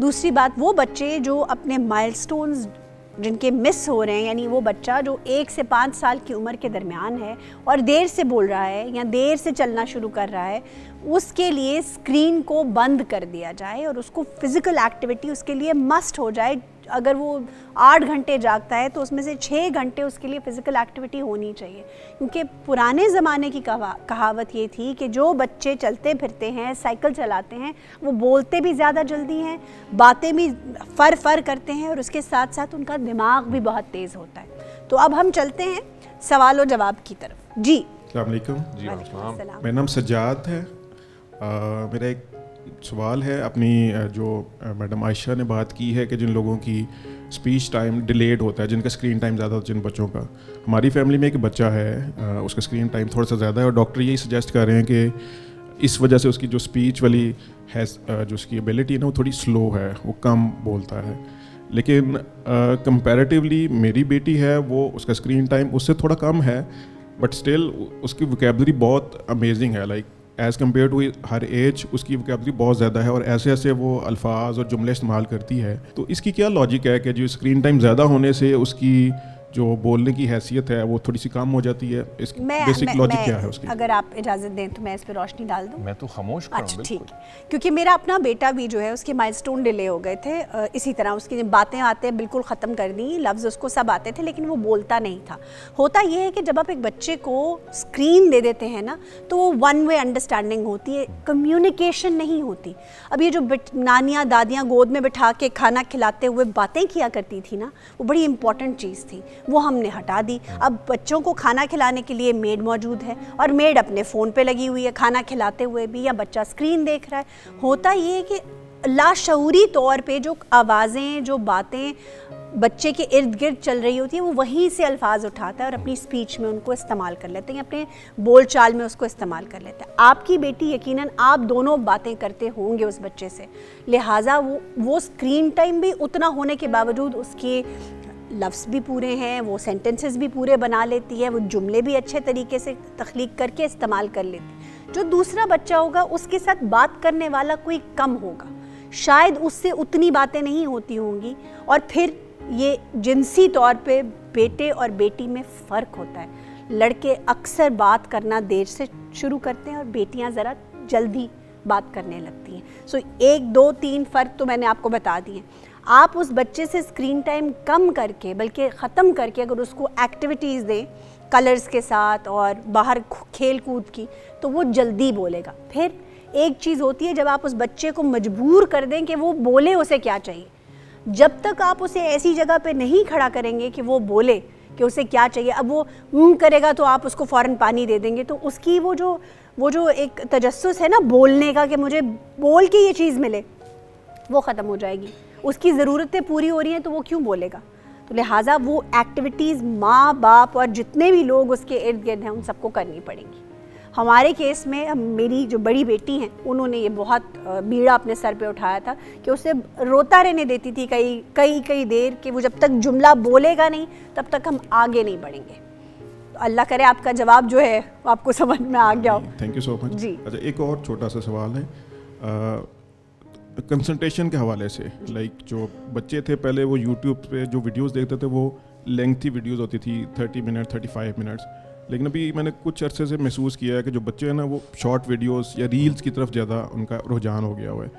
A: दूसरी बात, वो बच्चे जो अपने माइलस्टोन्स जिनके मिस हो रहे हैं, यानी वो बच्चा जो 1 से 5 साल की उम्र के दरमियान है और देर से बोल रहा है या देर से चलना शुरू कर रहा है, उसके लिए स्क्रीन को बंद कर दिया जाए और उसको फिज़िकल एक्टिविटी उसके लिए मस्ट हो जाए। अगर वो 8 घंटे जागता है तो उसमें से 6 घंटे उसके लिए फ़िज़िकल एक्टिविटी होनी चाहिए, क्योंकि पुराने ज़माने की कहावत ये थी कि जो बच्चे चलते फिरते हैं, साइकिल चलाते हैं, वो बोलते भी ज़्यादा जल्दी हैं, बातें भी फर करते हैं और उसके साथ साथ उनका दिमाग भी बहुत तेज़ होता है। तो अब हम चलते हैं सवाल और जवाब की तरफ। जी
C: अस्सलाम वालेकुम।
B: जी
A: वालेकुम।
C: मेरा नाम सज्जाद है। मेरा एक सवाल है, अपनी जो मैडम आयशा ने बात की है कि जिन लोगों की स्पीच टाइम डिलेड होता है, जिनका स्क्रीन टाइम ज़्यादा होता है, जिन बच्चों का, हमारी फैमिली में एक बच्चा है, उसका स्क्रीन टाइम थोड़ा सा ज़्यादा है और डॉक्टर यही सजेस्ट कर रहे हैं कि इस वजह से उसकी जो स्पीच वाली है, जो उसकी एबिलिटी है ना, वो थोड़ी स्लो है, वो कम बोलता है। लेकिन कंपैरेटिवली मेरी बेटी है, वो उसका स्क्रीन टाइम उससे थोड़ा कम है, बट स्टिल उसकी वोकेबलरी बहुत अमेजिंग है। Like as compare to her age उसकी वोकेबलरी बहुत ज़्यादा है और ऐसे ऐसे वो अल्फाज और जुमले इस्तेमाल करती है। तो इसकी क्या लॉजिक है कि जो स्क्रीन टाइम ज़्यादा होने से उसकी जो बोलने की हैसियत है वो थोड़ी सी कम हो जाती है? इसकी बेसिक लॉजिक क्या है उसकी?
A: अगर आप इजाज़त दें तो मैं इस पर रोशनी डाल दूं।
B: मैं तो खामोश कर रहा हूं।
A: अच्छा ठीक, क्योंकि मेरा अपना बेटा भी जो है, उसके माइलस्टोन डिले हो गए थे। इसी तरह उसकी बातें आते बिल्कुल ख़त्म कर दी, लफ्ज़ उसको सब आते थे, लेकिन वो बोलता नहीं था। होता ये है कि जब आप एक बच्चे को स्क्रीन दे देते हैं ना, तो वो वन वे अंडरस्टैंडिंग होती है, कम्युनिकेशन नहीं होती। अब ये जो नानियाँ दादियाँ गोद में बिठा के खाना खिलाते हुए बातें किया करती थी ना, वो बड़ी इंपॉर्टेंट चीज़ थी, वो हमने हटा दी। अब बच्चों को खाना खिलाने के लिए मेड मौजूद है और मेड अपने फ़ोन पे लगी हुई है खाना खिलाते हुए भी, या बच्चा स्क्रीन देख रहा है। होता ये है कि लाशऊरी तौर पे जो आवाज़ें, जो बातें बच्चे के इर्द गिर्द चल रही होती है, वो वहीं से अल्फाज उठाता है और अपनी स्पीच में उनको इस्तेमाल कर लेते हैं, अपने बोल चाल में उसको इस्तेमाल कर लेते हैं। आपकी बेटी यकीनन आप दोनों बातें करते होंगे उस बच्चे से, लिहाजा वो स्क्रीन टाइम भी उतना होने के बावजूद उसके लफ्ज़ भी पूरे हैं, वो सेंटेंसेस भी पूरे बना लेती है, वो जुमले भी अच्छे तरीके से तख्लीक करके इस्तेमाल कर लेती है। जो दूसरा बच्चा होगा उसके साथ बात करने वाला कोई कम होगा, शायद उससे उतनी बातें नहीं होती होंगी, और फिर ये जिनसी तौर पे बेटे और बेटी में फ़र्क होता है। लड़के अक्सर बात करना देर से शुरू करते हैं और बेटियां ज़रा जल्दी बात करने लगती हैं। सो 1, 2, 3 फ़र्क तो मैंने आपको बता दिए। आप उस बच्चे से स्क्रीन टाइम कम करके, बल्कि ख़त्म करके, अगर उसको एक्टिविटीज़ दें कलर्स के साथ और बाहर खेल कूद की, तो वो जल्दी बोलेगा। फिर एक चीज़ होती है, जब आप उस बच्चे को मजबूर कर दें कि वो बोले उसे क्या चाहिए, जब तक आप उसे ऐसी जगह पे नहीं खड़ा करेंगे कि वो बोले कि उसे क्या चाहिए, अब वो करेगा तो आप उसको फ़ौरन पानी दे देंगे, तो उसकी वो जो एक तजस्सुस है ना बोलने का कि मुझे बोल के ये चीज़ मिले, वो ख़त्म हो जाएगी। उसकी ज़रूरतें पूरी हो रही हैं तो वो क्यों बोलेगा? तो लिहाजा वो एक्टिविटीज़ माँ बाप और जितने भी लोग उसके इर्द गिर्द हैं उन सबको करनी पड़ेंगी। हमारे केस में मेरी जो बड़ी बेटी हैं, उन्होंने ये बहुत बीड़ा अपने सर पे उठाया था कि उसे रोता रहने देती थी कई देर, कि वो जब तक जुमला बोलेगा नहीं तब तक हम आगे नहीं बढ़ेंगे। तो अल्लाह करे आपका जवाब जो है आपको समझ में आ गया हो।
C: थैंक यू सो मच जी। अच्छा, एक और छोटा सा सवाल है कंसंट्रेशन के हवाले से। लाइक जो बच्चे थे पहले, वो यूट्यूब पे जो वीडियोस देखते थे वो लेंथी वीडियोस होती थी, 30 मिनट 35 मिनट्स। लेकिन अभी मैंने कुछ अरसे से महसूस किया है कि जो बच्चे हैं ना, वो शॉर्ट वीडियोस या रील्स की तरफ ज़्यादा उनका रुझान हो गया हुआ है।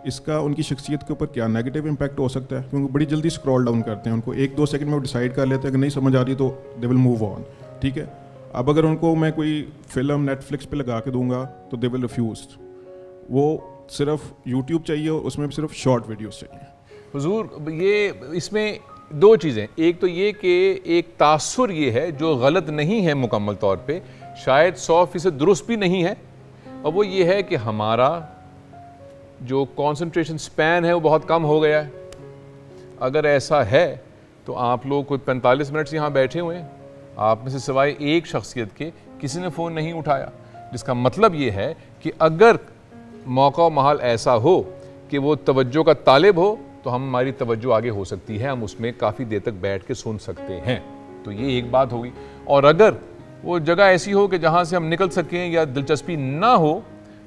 C: इसका उनकी शख्सियत के ऊपर क्या नेगेटिव इम्पैक्ट हो सकता है, क्योंकि बड़ी जल्दी स्क्रॉल डाउन करते हैं, उनको 1-2 सेकंड में वो डिसाइड कर लेते हैं कि नहीं समझ आ रही तो दे विल मूव ऑन, ठीक है। अब अगर उनको मैं कोई फिल्म नेटफ्लिक्स पे लगा के दूंगा तो दे विल रिफ्यूज, वो सिर्फ यूट्यूब चाहिए और उसमें भी सिर्फ शॉर्ट वीडियोस चाहिए।
B: हुजूर ये इसमें दो चीज़ें, एक तो ये कि एक तासुर ये है जो गलत नहीं है मुकम्मल तौर पे, शायद 100% दुरुस्त भी नहीं है, और वो ये है कि हमारा जो कंसंट्रेशन स्पैन है वो बहुत कम हो गया है। अगर ऐसा है तो आप लोग कोई 45 मिनट से यहाँ बैठे हुए हैं, आप में से सिवाय एक शख्सियत के किसी ने फ़ोन नहीं उठाया, जिसका मतलब ये है कि अगर मौका व माहौल ऐसा हो कि वो तवज्जो का तालिब हो तो हमारी तवज्जो आगे हो सकती है, हम उसमें काफ़ी देर तक बैठ के सुन सकते हैं। तो ये एक बात होगी। और अगर वो जगह ऐसी हो कि जहाँ से हम निकल सकें या दिलचस्पी ना हो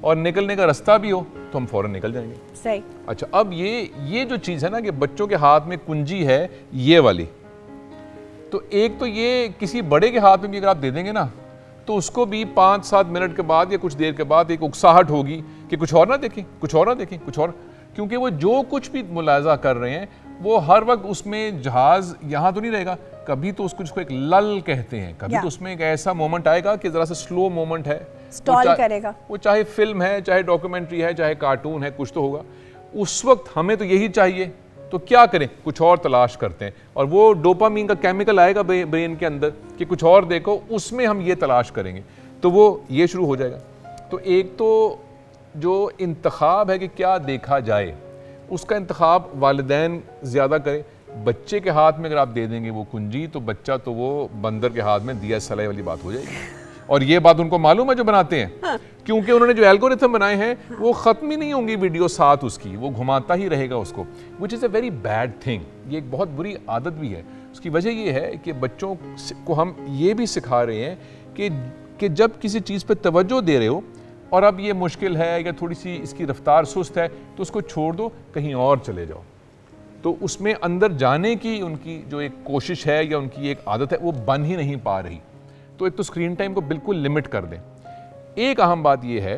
B: और निकलने का रास्ता भी हो तो हम फ़ौरन निकल जाएंगे।
A: सही।
B: अच्छा, अब ये जो चीज़ है ना कि बच्चों के हाथ में कुंजी है ये वाली, तो एक तो ये किसी बड़े के हाथ में भी अगर आप दे देंगे ना तो उसको भी 5-7 मिनट के बाद या कुछ देर के बाद एक उकसाहट होगी कि कुछ और ना देखें, कुछ और ना देखें, कुछ और, क्योंकि वो जो कुछ भी मुलाजा कर रहे हैं वो हर वक्त उसमें जहाज यहाँ तो नहीं रहेगा, कभी तो उसको एक लल कहते हैं, कभी तो उसमें एक ऐसा मोमेंट आएगा कि ज़रा सा स्लो मोमेंट है,
A: स्टॉल करेगा,
B: वो चाहे फिल्म है, चाहे डॉक्यूमेंट्री है, चाहे कार्टून है, कुछ तो होगा। उस वक्त हमें तो यही चाहिए, तो क्या करें, कुछ और तलाश करते हैं, और वो डोपामीन का केमिकल आएगा ब्रेन के अंदर कि कुछ और देखो, उसमें हम ये तलाश करेंगे, तो वो ये शुरू हो जाएगा। तो एक तो जो इंतखाब है कि क्या देखा जाए, उसका इंतखाब वालिदैन ज़्यादा करें। बच्चे के हाथ में अगर आप दे देंगे वो कुंजी, तो बच्चा तो वो बंदर के हाथ में दिया सलाई वाली बात हो जाएगी। और ये बात उनको मालूम है जो बनाते हैं, हाँ। क्योंकि उन्होंने जो एल्गोरिथम बनाए हैं, हाँ। वो ख़त्म ही नहीं होंगी वीडियो साथ उसकी, वो घुमाता ही रहेगा उसको, which is a very bad thing. ये एक बहुत बुरी आदत भी है। उसकी वजह ये है कि बच्चों को हम ये भी सिखा रहे हैं कि जब किसी चीज़ पर तवज्जो दे रहे हो और अब ये मुश्किल है या थोड़ी सी इसकी रफ्तार सुस्त है, तो उसको छोड़ दो, कहीं और चले जाओ। तो उसमें अंदर जाने की उनकी जो एक कोशिश है या उनकी एक आदत है वो बन ही नहीं पा रही। तो एक तो स्क्रीन टाइम को बिल्कुल लिमिट कर दें। एक अहम बात ये है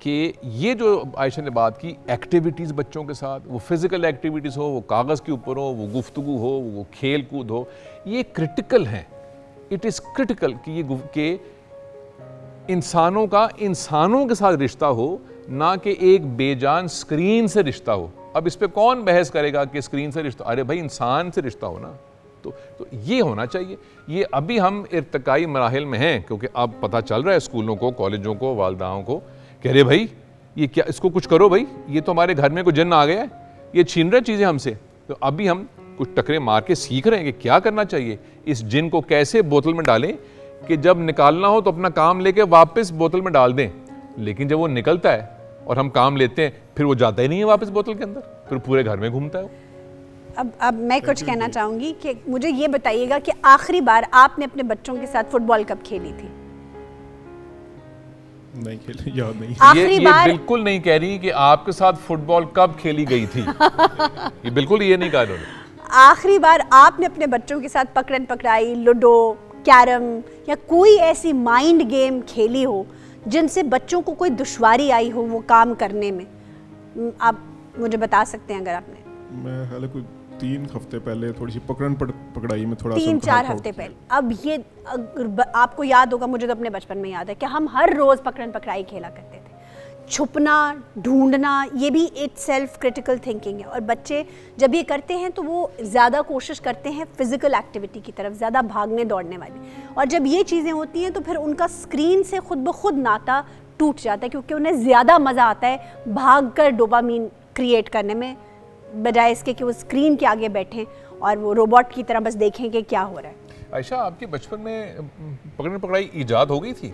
B: कि ये जो आयशा ने बात की, एक्टिविटीज़ बच्चों के साथ, वो फिज़िकल एक्टिविटीज़ हो, वो कागज़ के ऊपर हो, वो गुफ्तगू हो, वो खेल कूद हो, ये क्रिटिकल हैं। इट इज़ क्रिटिकल कि इंसानों का इंसानों के साथ रिश्ता हो, ना कि एक बेजान स्क्रीन से रिश्ता हो। अब इस पे कौन बहस करेगा कि स्क्रीन से रिश्ता, अरे भाई इंसान से रिश्ता हो ना। तो ये होना चाहिए। ये अभी हम इर्तिकाई मराहिल में हैं, क्योंकि अब पता चल रहा है स्कूलों को, कॉलेजों को, वालिदाओं को, कह रहे भाई ये क्या, इसको कुछ करो भाई, ये तो हमारे घर में कोई जन्न आ गया है, ये छीन रहे चीज़ें हमसे। तो अभी हम कुछ टकरे मार के सीख रहे हैं कि क्या करना चाहिए, इस जिन को कैसे बोतल में डालें कि जब निकालना हो तो अपना काम लेके वापस बोतल में डाल दें, लेकिन जब वो निकलता है और हम काम लेते हैं फिर वो जाता ही नहीं है वापस बोतल के अंदर, फिर पूरे घर में घूमता है।
A: अब मैं कुछ कहना चाहूँगी कि मुझे ये बताइएगा कि आखिरी बार आपने अपने बच्चों के साथ फुटबॉल कब खेली थी?
C: नहीं खेली, याद नहीं।
B: ये बिल्कुल नहीं कह रही कि आपके साथ फुटबॉल कब खेली गई थी। ये बिल्कुल ये नहीं कहा उन्होंने।
A: आखिरी बार आपने अपने बच्चों के साथ पकड़न पकड़ाई, लूडो, कैरम या कोई ऐसी माइंड गेम खेली हो जिनसे बच्चों को कोई दुश्वारी आई हो वो काम करने में, आप मुझे बता सकते हैं अगर आपने?
C: मैं हालांकि 3 हफ्ते पहले थोड़ी सी पकड़न पकड़ाई में थोड़ा
A: 3-4 हफ्ते पहले। अब ये आपको याद होगा, मुझे तो अपने बचपन में याद है कि हम हर रोज पकड़न पकड़ाई खेला करते थे। छुपना, ढूंढना, ये भी एक सेल्फ क्रिटिकल थिंकिंग है, और बच्चे जब ये करते हैं तो वो ज़्यादा कोशिश करते हैं फिजिकल एक्टिविटी की तरफ, ज़्यादा भागने दौड़ने वाली, और जब ये चीज़ें होती हैं तो फिर उनका स्क्रीन से खुद ब खुद नाता टूट जाता है, क्योंकि उन्हें ज़्यादा मज़ा आता है भागकर डोपामीन क्रिएट करने में, बजाय इसके कि वो स्क्रीन के आगे बैठें और वो रोबोट की तरह बस देखें कि क्या हो रहा है।
B: आयशा, आपके बचपन में पकड़न पकड़ाई ईजाद हो गई थी?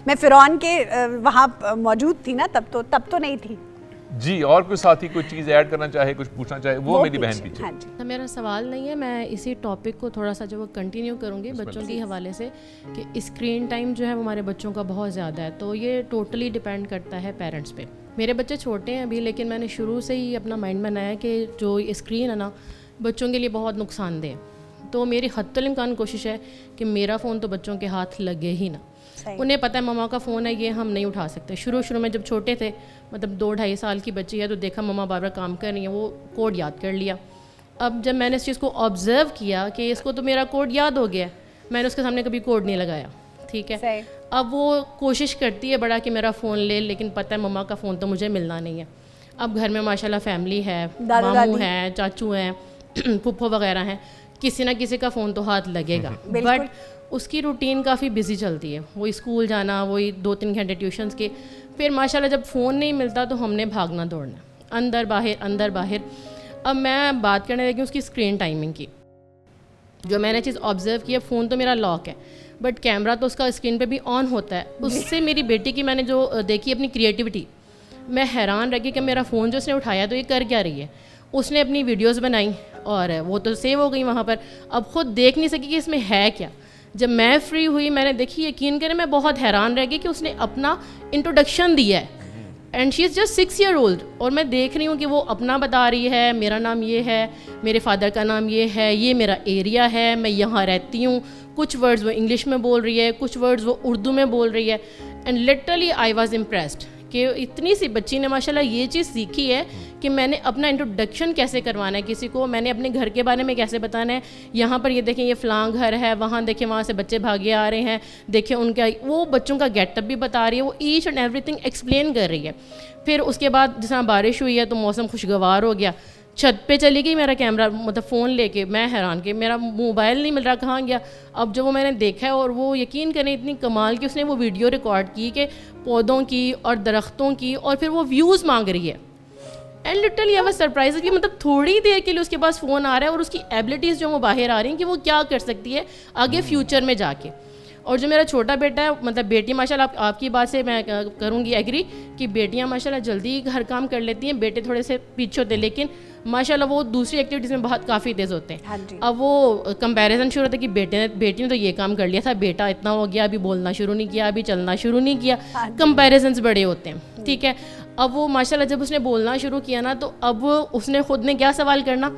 A: मैं फिरौन के वहाँ मौजूद थी ना, तब तो नहीं थी
B: जी। और कोई साथी कोई चीज़ ऐड करना चाहे, कुछ पूछना चाहे, वो मेरी बहन पीछे।
A: हाँ जी।
D: मेरा सवाल नहीं है, मैं इसी टॉपिक को थोड़ा सा जो कंटिन्यू करूँगी बच्चों के हवाले से, कि स्क्रीन टाइम जो है वो हमारे बच्चों का बहुत ज़्यादा है, तो ये टोटली डिपेंड करता है पेरेंट्स पे। मेरे बच्चे छोटे हैं अभी, लेकिन मैंने शुरू से ही अपना माइंड बनाया कि जो स्क्रीन है ना बच्चों के लिए बहुत नुकसानदेह है। तो मेरी हत्तुल इम्कान कोशिश है कि मेरा फ़ोन तो बच्चों के हाथ लगे ही ना। उन्हें पता है मम्मा का फ़ोन है, ये हम नहीं उठा सकते। शुरू में जब छोटे थे, मतलब 2-2.5 साल की बच्ची है, तो देखा मम्मा बार बार काम कर रही है, वो कोड याद कर लिया। अब जब मैंने इस चीज़ को ऑब्ज़र्व किया कि इसको तो मेरा कोड याद हो गया, मैंने उसके सामने कभी कोड नहीं लगाया, ठीक है। अब वो कोशिश करती है बड़ा कि मेरा फ़ोन ले, लेकिन पता है मम्मा का फ़ोन तो मुझे मिलना नहीं है। अब घर में माशाल्लाह फैमिली है, मामू हैं, चाचू हैं, फुप्पो वगैरह हैं, किसी ना किसी का फ़ोन तो हाथ लगेगा। बट उसकी रूटीन काफ़ी बिजी चलती है, वही स्कूल जाना, वही 2-3 घंटे ट्यूशन्स के, फिर माशाल्लाह जब फ़ोन नहीं मिलता तो हमने भागना दौड़ना, अंदर बाहर। अब मैं बात करने लगी उसकी स्क्रीन टाइमिंग की। जो मैंने चीज़ ऑब्ज़र्व किया, फ़ोन तो मेरा लॉक है बट कैमरा तो उसका स्क्रीन पे भी ऑन होता है। उससे मेरी बेटी की मैंने जो देखी अपनी क्रिएटिविटी, मैं हैरान रह गई कि मेरा फ़ोन जो उसने उठाया तो ये कर क्या रही है। उसने अपनी वीडियोस बनाई और वो तो सेव हो गई वहाँ पर। अब ख़ुद देख नहीं सकी कि इसमें है क्या। जब मैं फ्री हुई मैंने देखी, यकीन करें मैं बहुत हैरान रह गई कि उसने अपना इंट्रोडक्शन दिया है and she is just 6 year old। और मैं देख रही हूँ कि वो अपना बता रही है, मेरा नाम ये है, मेरे फादर का नाम ये है, ये मेरा एरिया है, मैं यहाँ रहती हूँ। कुछ वर्ड्स वो इंग्लिश में बोल रही है, कुछ वर्ड्स वो उर्दू में बोल रही है। And literally I was impressed कि इतनी सी बच्ची ने माशाल्लाह ये चीज़ सीखी है कि मैंने अपना इंट्रोडक्शन कैसे करवाना है किसी को, मैंने अपने घर के बारे में कैसे बताना है। यहाँ पर ये देखें ये फ़लाँ घर है, वहाँ देखें वहाँ से बच्चे भागे आ रहे हैं, देखें उनका वो बच्चों का गेटअप भी बता रही है, वो ईच एंड एवरीथिंग एक्सप्लेन कर रही है। फिर उसके बाद जिस तरह बारिश हुई है तो मौसम खुशगवार हो गया, छत पे चली गई मेरा कैमरा मतलब फ़ोन लेके। मैं हैरान कि मेरा मोबाइल नहीं मिल रहा, कहाँ गया। अब जब वो मैंने देखा है और वो यकीन करें इतनी कमाल की उसने वो वीडियो रिकॉर्ड की कि पौधों की और दरख्तों की, और फिर वो व्यूज़ मांग रही है। And literally I was surprise कि मतलब थोड़ी देर के लिए उसके पास फ़ोन आ रहा है और उसकी एबिलिटीज़ जो वो बाहर आ रही हैं कि वो क्या कर सकती है आगे फ्यूचर में जाके। और जो मेरा छोटा बेटा है, मतलब बेटी माशाल्लाह आपकी बात से मैं करूँगी एग्री कि बेटियाँ माशाल्लाह जल्दी घर काम कर लेती हैं, बेटे थोड़े से पीछे होते हैं, लेकिन माशाल्लाह वो दूसरी एक्टिविटीज़ में बहुत काफ़ी तेज़ होते हैं।
A: हाँ,
D: अब वो कंपैरिजन शुरू होता है कि बेटी ने तो ये काम कर लिया था, बेटा इतना हो गया, अभी बोलना शुरू नहीं किया, अभी चलना शुरू नहीं किया। कंपैरिजन्स बड़े होते हैं, ठीक है। अब वो माशाल्लाह जब उसने बोलना शुरू किया ना, तो अब उसने खुद ने क्या सवाल करना,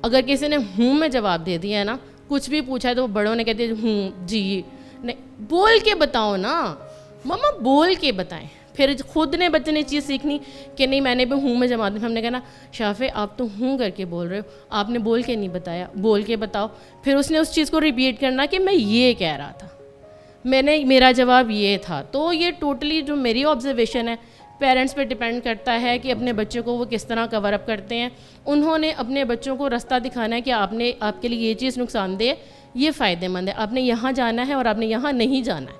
D: अगर किसी ने हूँ में जवाब दे दिया है ना, कुछ भी पूछा है तो बड़ों ने कहते हैं हूँ जी, नहीं बोल के बताओ ना मम्मा, बोल के बताएं। फिर खुद ने बच्चे ने चीज़ सीखनी कि नहीं मैंने भी हूँ में जमा दी। हमने कहा ना शाफे आप तो हूँ करके बोल रहे हो, आपने बोल के नहीं बताया, बोल के बताओ। फिर उसने उस चीज़ को रिपीट करना कि मैं ये कह रहा था, मेरा जवाब ये था। तो ये टोटली जो मेरी ऑब्जर्वेशन है, पेरेंट्स पे डिपेंड करता है कि अपने बच्चों को वो किस तरह कवर अप करते हैं। उन्होंने अपने बच्चों को रास्ता दिखाना है कि आपके लिए ये चीज़ नुकसानदेह है, ये फ़ायदेमंद है, आपने यहाँ जाना है और आपने यहाँ नहीं जाना है।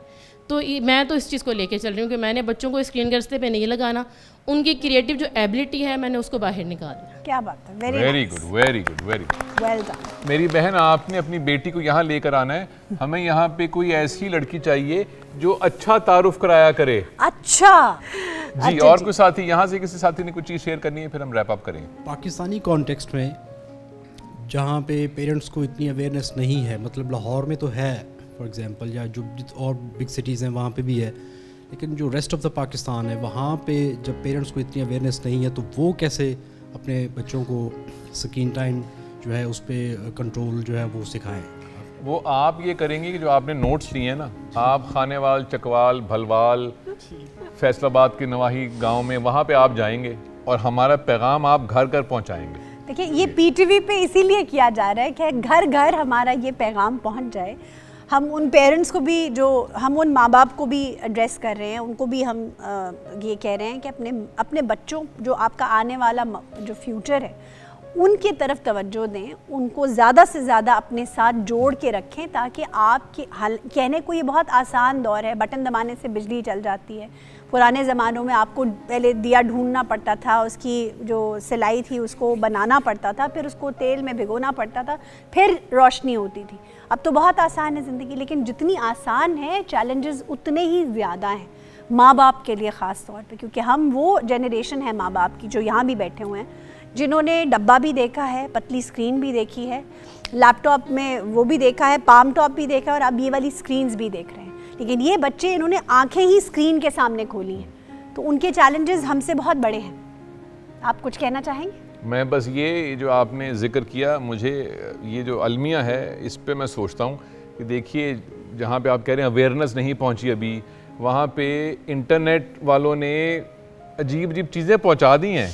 D: तो मैं तो इस चीज़ को लेके चल रही हूँ कि मैंने बच्चों को स्क्रीन के रास्ते पे नहीं लगाना, उनकी क्रिएटिव जो एबिलिटी है मैंने उसको बाहर निकालना।
A: क्या बात है,
B: very good very good very good,
A: well done.
B: मेरी बहन आपने अपनी बेटी को यहाँ लेकर आना है। हमें यहाँ पे कोई ऐसी लड़की चाहिए जो अच्छा तारुफ कराया करे।
A: अच्छा
B: जी, और कोई साथी यहाँ से किसी साथी ने कुछ चीज़ शेयर करनी है, फिर हम रैप अप करेंगे।
E: पाकिस्तानी कॉन्टेक्स्ट में जहाँ पे पेरेंट्स को इतनी अवेयरनेस नहीं है, मतलब लाहौर में तो है फॉर एग्जांपल, या जो और बिग सिटीज़ हैं वहाँ पे भी है, लेकिन जो रेस्ट ऑफ द पाकिस्तान है वहाँ पे जब पेरेंट्स को इतनी अवेयरनेस नहीं है तो वो कैसे अपने बच्चों को स्क्रीन टाइम जो है उस पर कंट्रोल जो है वो सिखाएं।
B: वो आप ये करेंगे कि जो आपने नोट्स दिए हैं ना, आप खानेवाल, चकवाल, भलवाल, फैसलाबाद के नवाही गाँव में वहाँ पर आप जाएंगे और हमारा पैगाम आप घर घर पहुँचाएँगे।
A: देखिए ये पीटीवी पे इसीलिए किया जा रहा है कि घर घर हमारा ये पैगाम पहुंच जाए। हम उन पेरेंट्स को भी, जो हम उन माँ बाप को भी एड्रेस कर रहे हैं, उनको भी हम ये कह रहे हैं कि अपने बच्चों, जो आपका आने वाला जो फ्यूचर है, उनकी तरफ तवज्जो दें, उनको ज़्यादा से ज़्यादा अपने साथ जोड़ के रखें, ताकि आपके कहने को ये बहुत आसान दौर है, बटन दबाने से बिजली चल जाती है। पुराने ज़मानों में आपको पहले दिया ढूंढना पड़ता था, उसकी जो सिलाई थी उसको बनाना पड़ता था, फिर उसको तेल में भिगोना पड़ता था, फिर रोशनी होती थी। अब तो बहुत आसान है ज़िंदगी, लेकिन जितनी आसान है चैलेंजेस उतने ही ज़्यादा हैं माँ बाप के लिए ख़ास तौर पे, क्योंकि हम वो जनरेशन है माँ बाप की जो यहाँ भी बैठे हुए हैं, जिन्होंने डब्बा भी देखा है, पतली स्क्रीन भी देखी है, लैपटॉप में वो भी देखा है, पाम टॉप भी देखा है, और अब ये वाली स्क्रीन्स भी देख रहे हैं। लेकिन ये बच्चे, इन्होंने आंखें ही स्क्रीन के सामने खोली हैं, तो उनके चैलेंजेस हमसे बहुत बड़े हैं। आप कुछ कहना चाहेंगे?
B: मैं बस ये जो आपने जिक्र किया, मुझे ये जो अलमिया है इस पे मैं सोचता हूँ कि देखिए जहाँ पे आप कह रहे हैं अवेयरनेस नहीं पहुँची अभी, वहाँ पे इंटरनेट वालों ने अजीब अजीब चीज़ें पहुँचा दी हैं।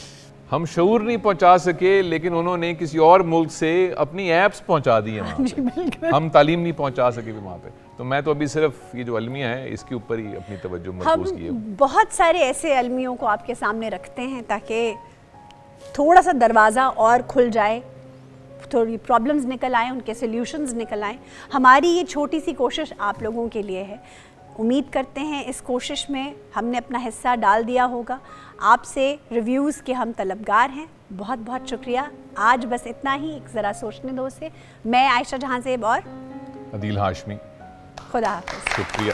B: हम शऊर नहीं पहुँचा सके, लेकिन उन्होंने किसी और मुल्क से अपनी ऐप्स पहुँचा दी हैं वहाँ पे। हम तालीम नहीं पहुँचा सके भी वहाँ पे। तो मैं तो अभी सिर्फ ये जो अलमिया है इसके ऊपर ही अपनी तवज्जो मरकूज़ की है।
A: बहुत सारे ऐसे अलमियों को आपके सामने रखते हैं ताकि थोड़ा सा दरवाज़ा और खुल जाए, थोड़ी प्रॉब्लम्स निकल आए, उनके सॉल्यूशंस निकल आए। हमारी ये छोटी सी कोशिश आप लोगों के लिए है। उम्मीद करते हैं इस कोशिश में हमने अपना हिस्सा डाल दिया होगा। आपसे रिव्यूज़ के हम तलबगार हैं। बहुत बहुत शुक्रिया। आज बस इतना ही, एक ज़रा सोचने दो से। मैं आयशा जहां ज़ेब और
B: अदील हाशमी,
A: खुदा हाफ़िज़।
B: शुक्रिया।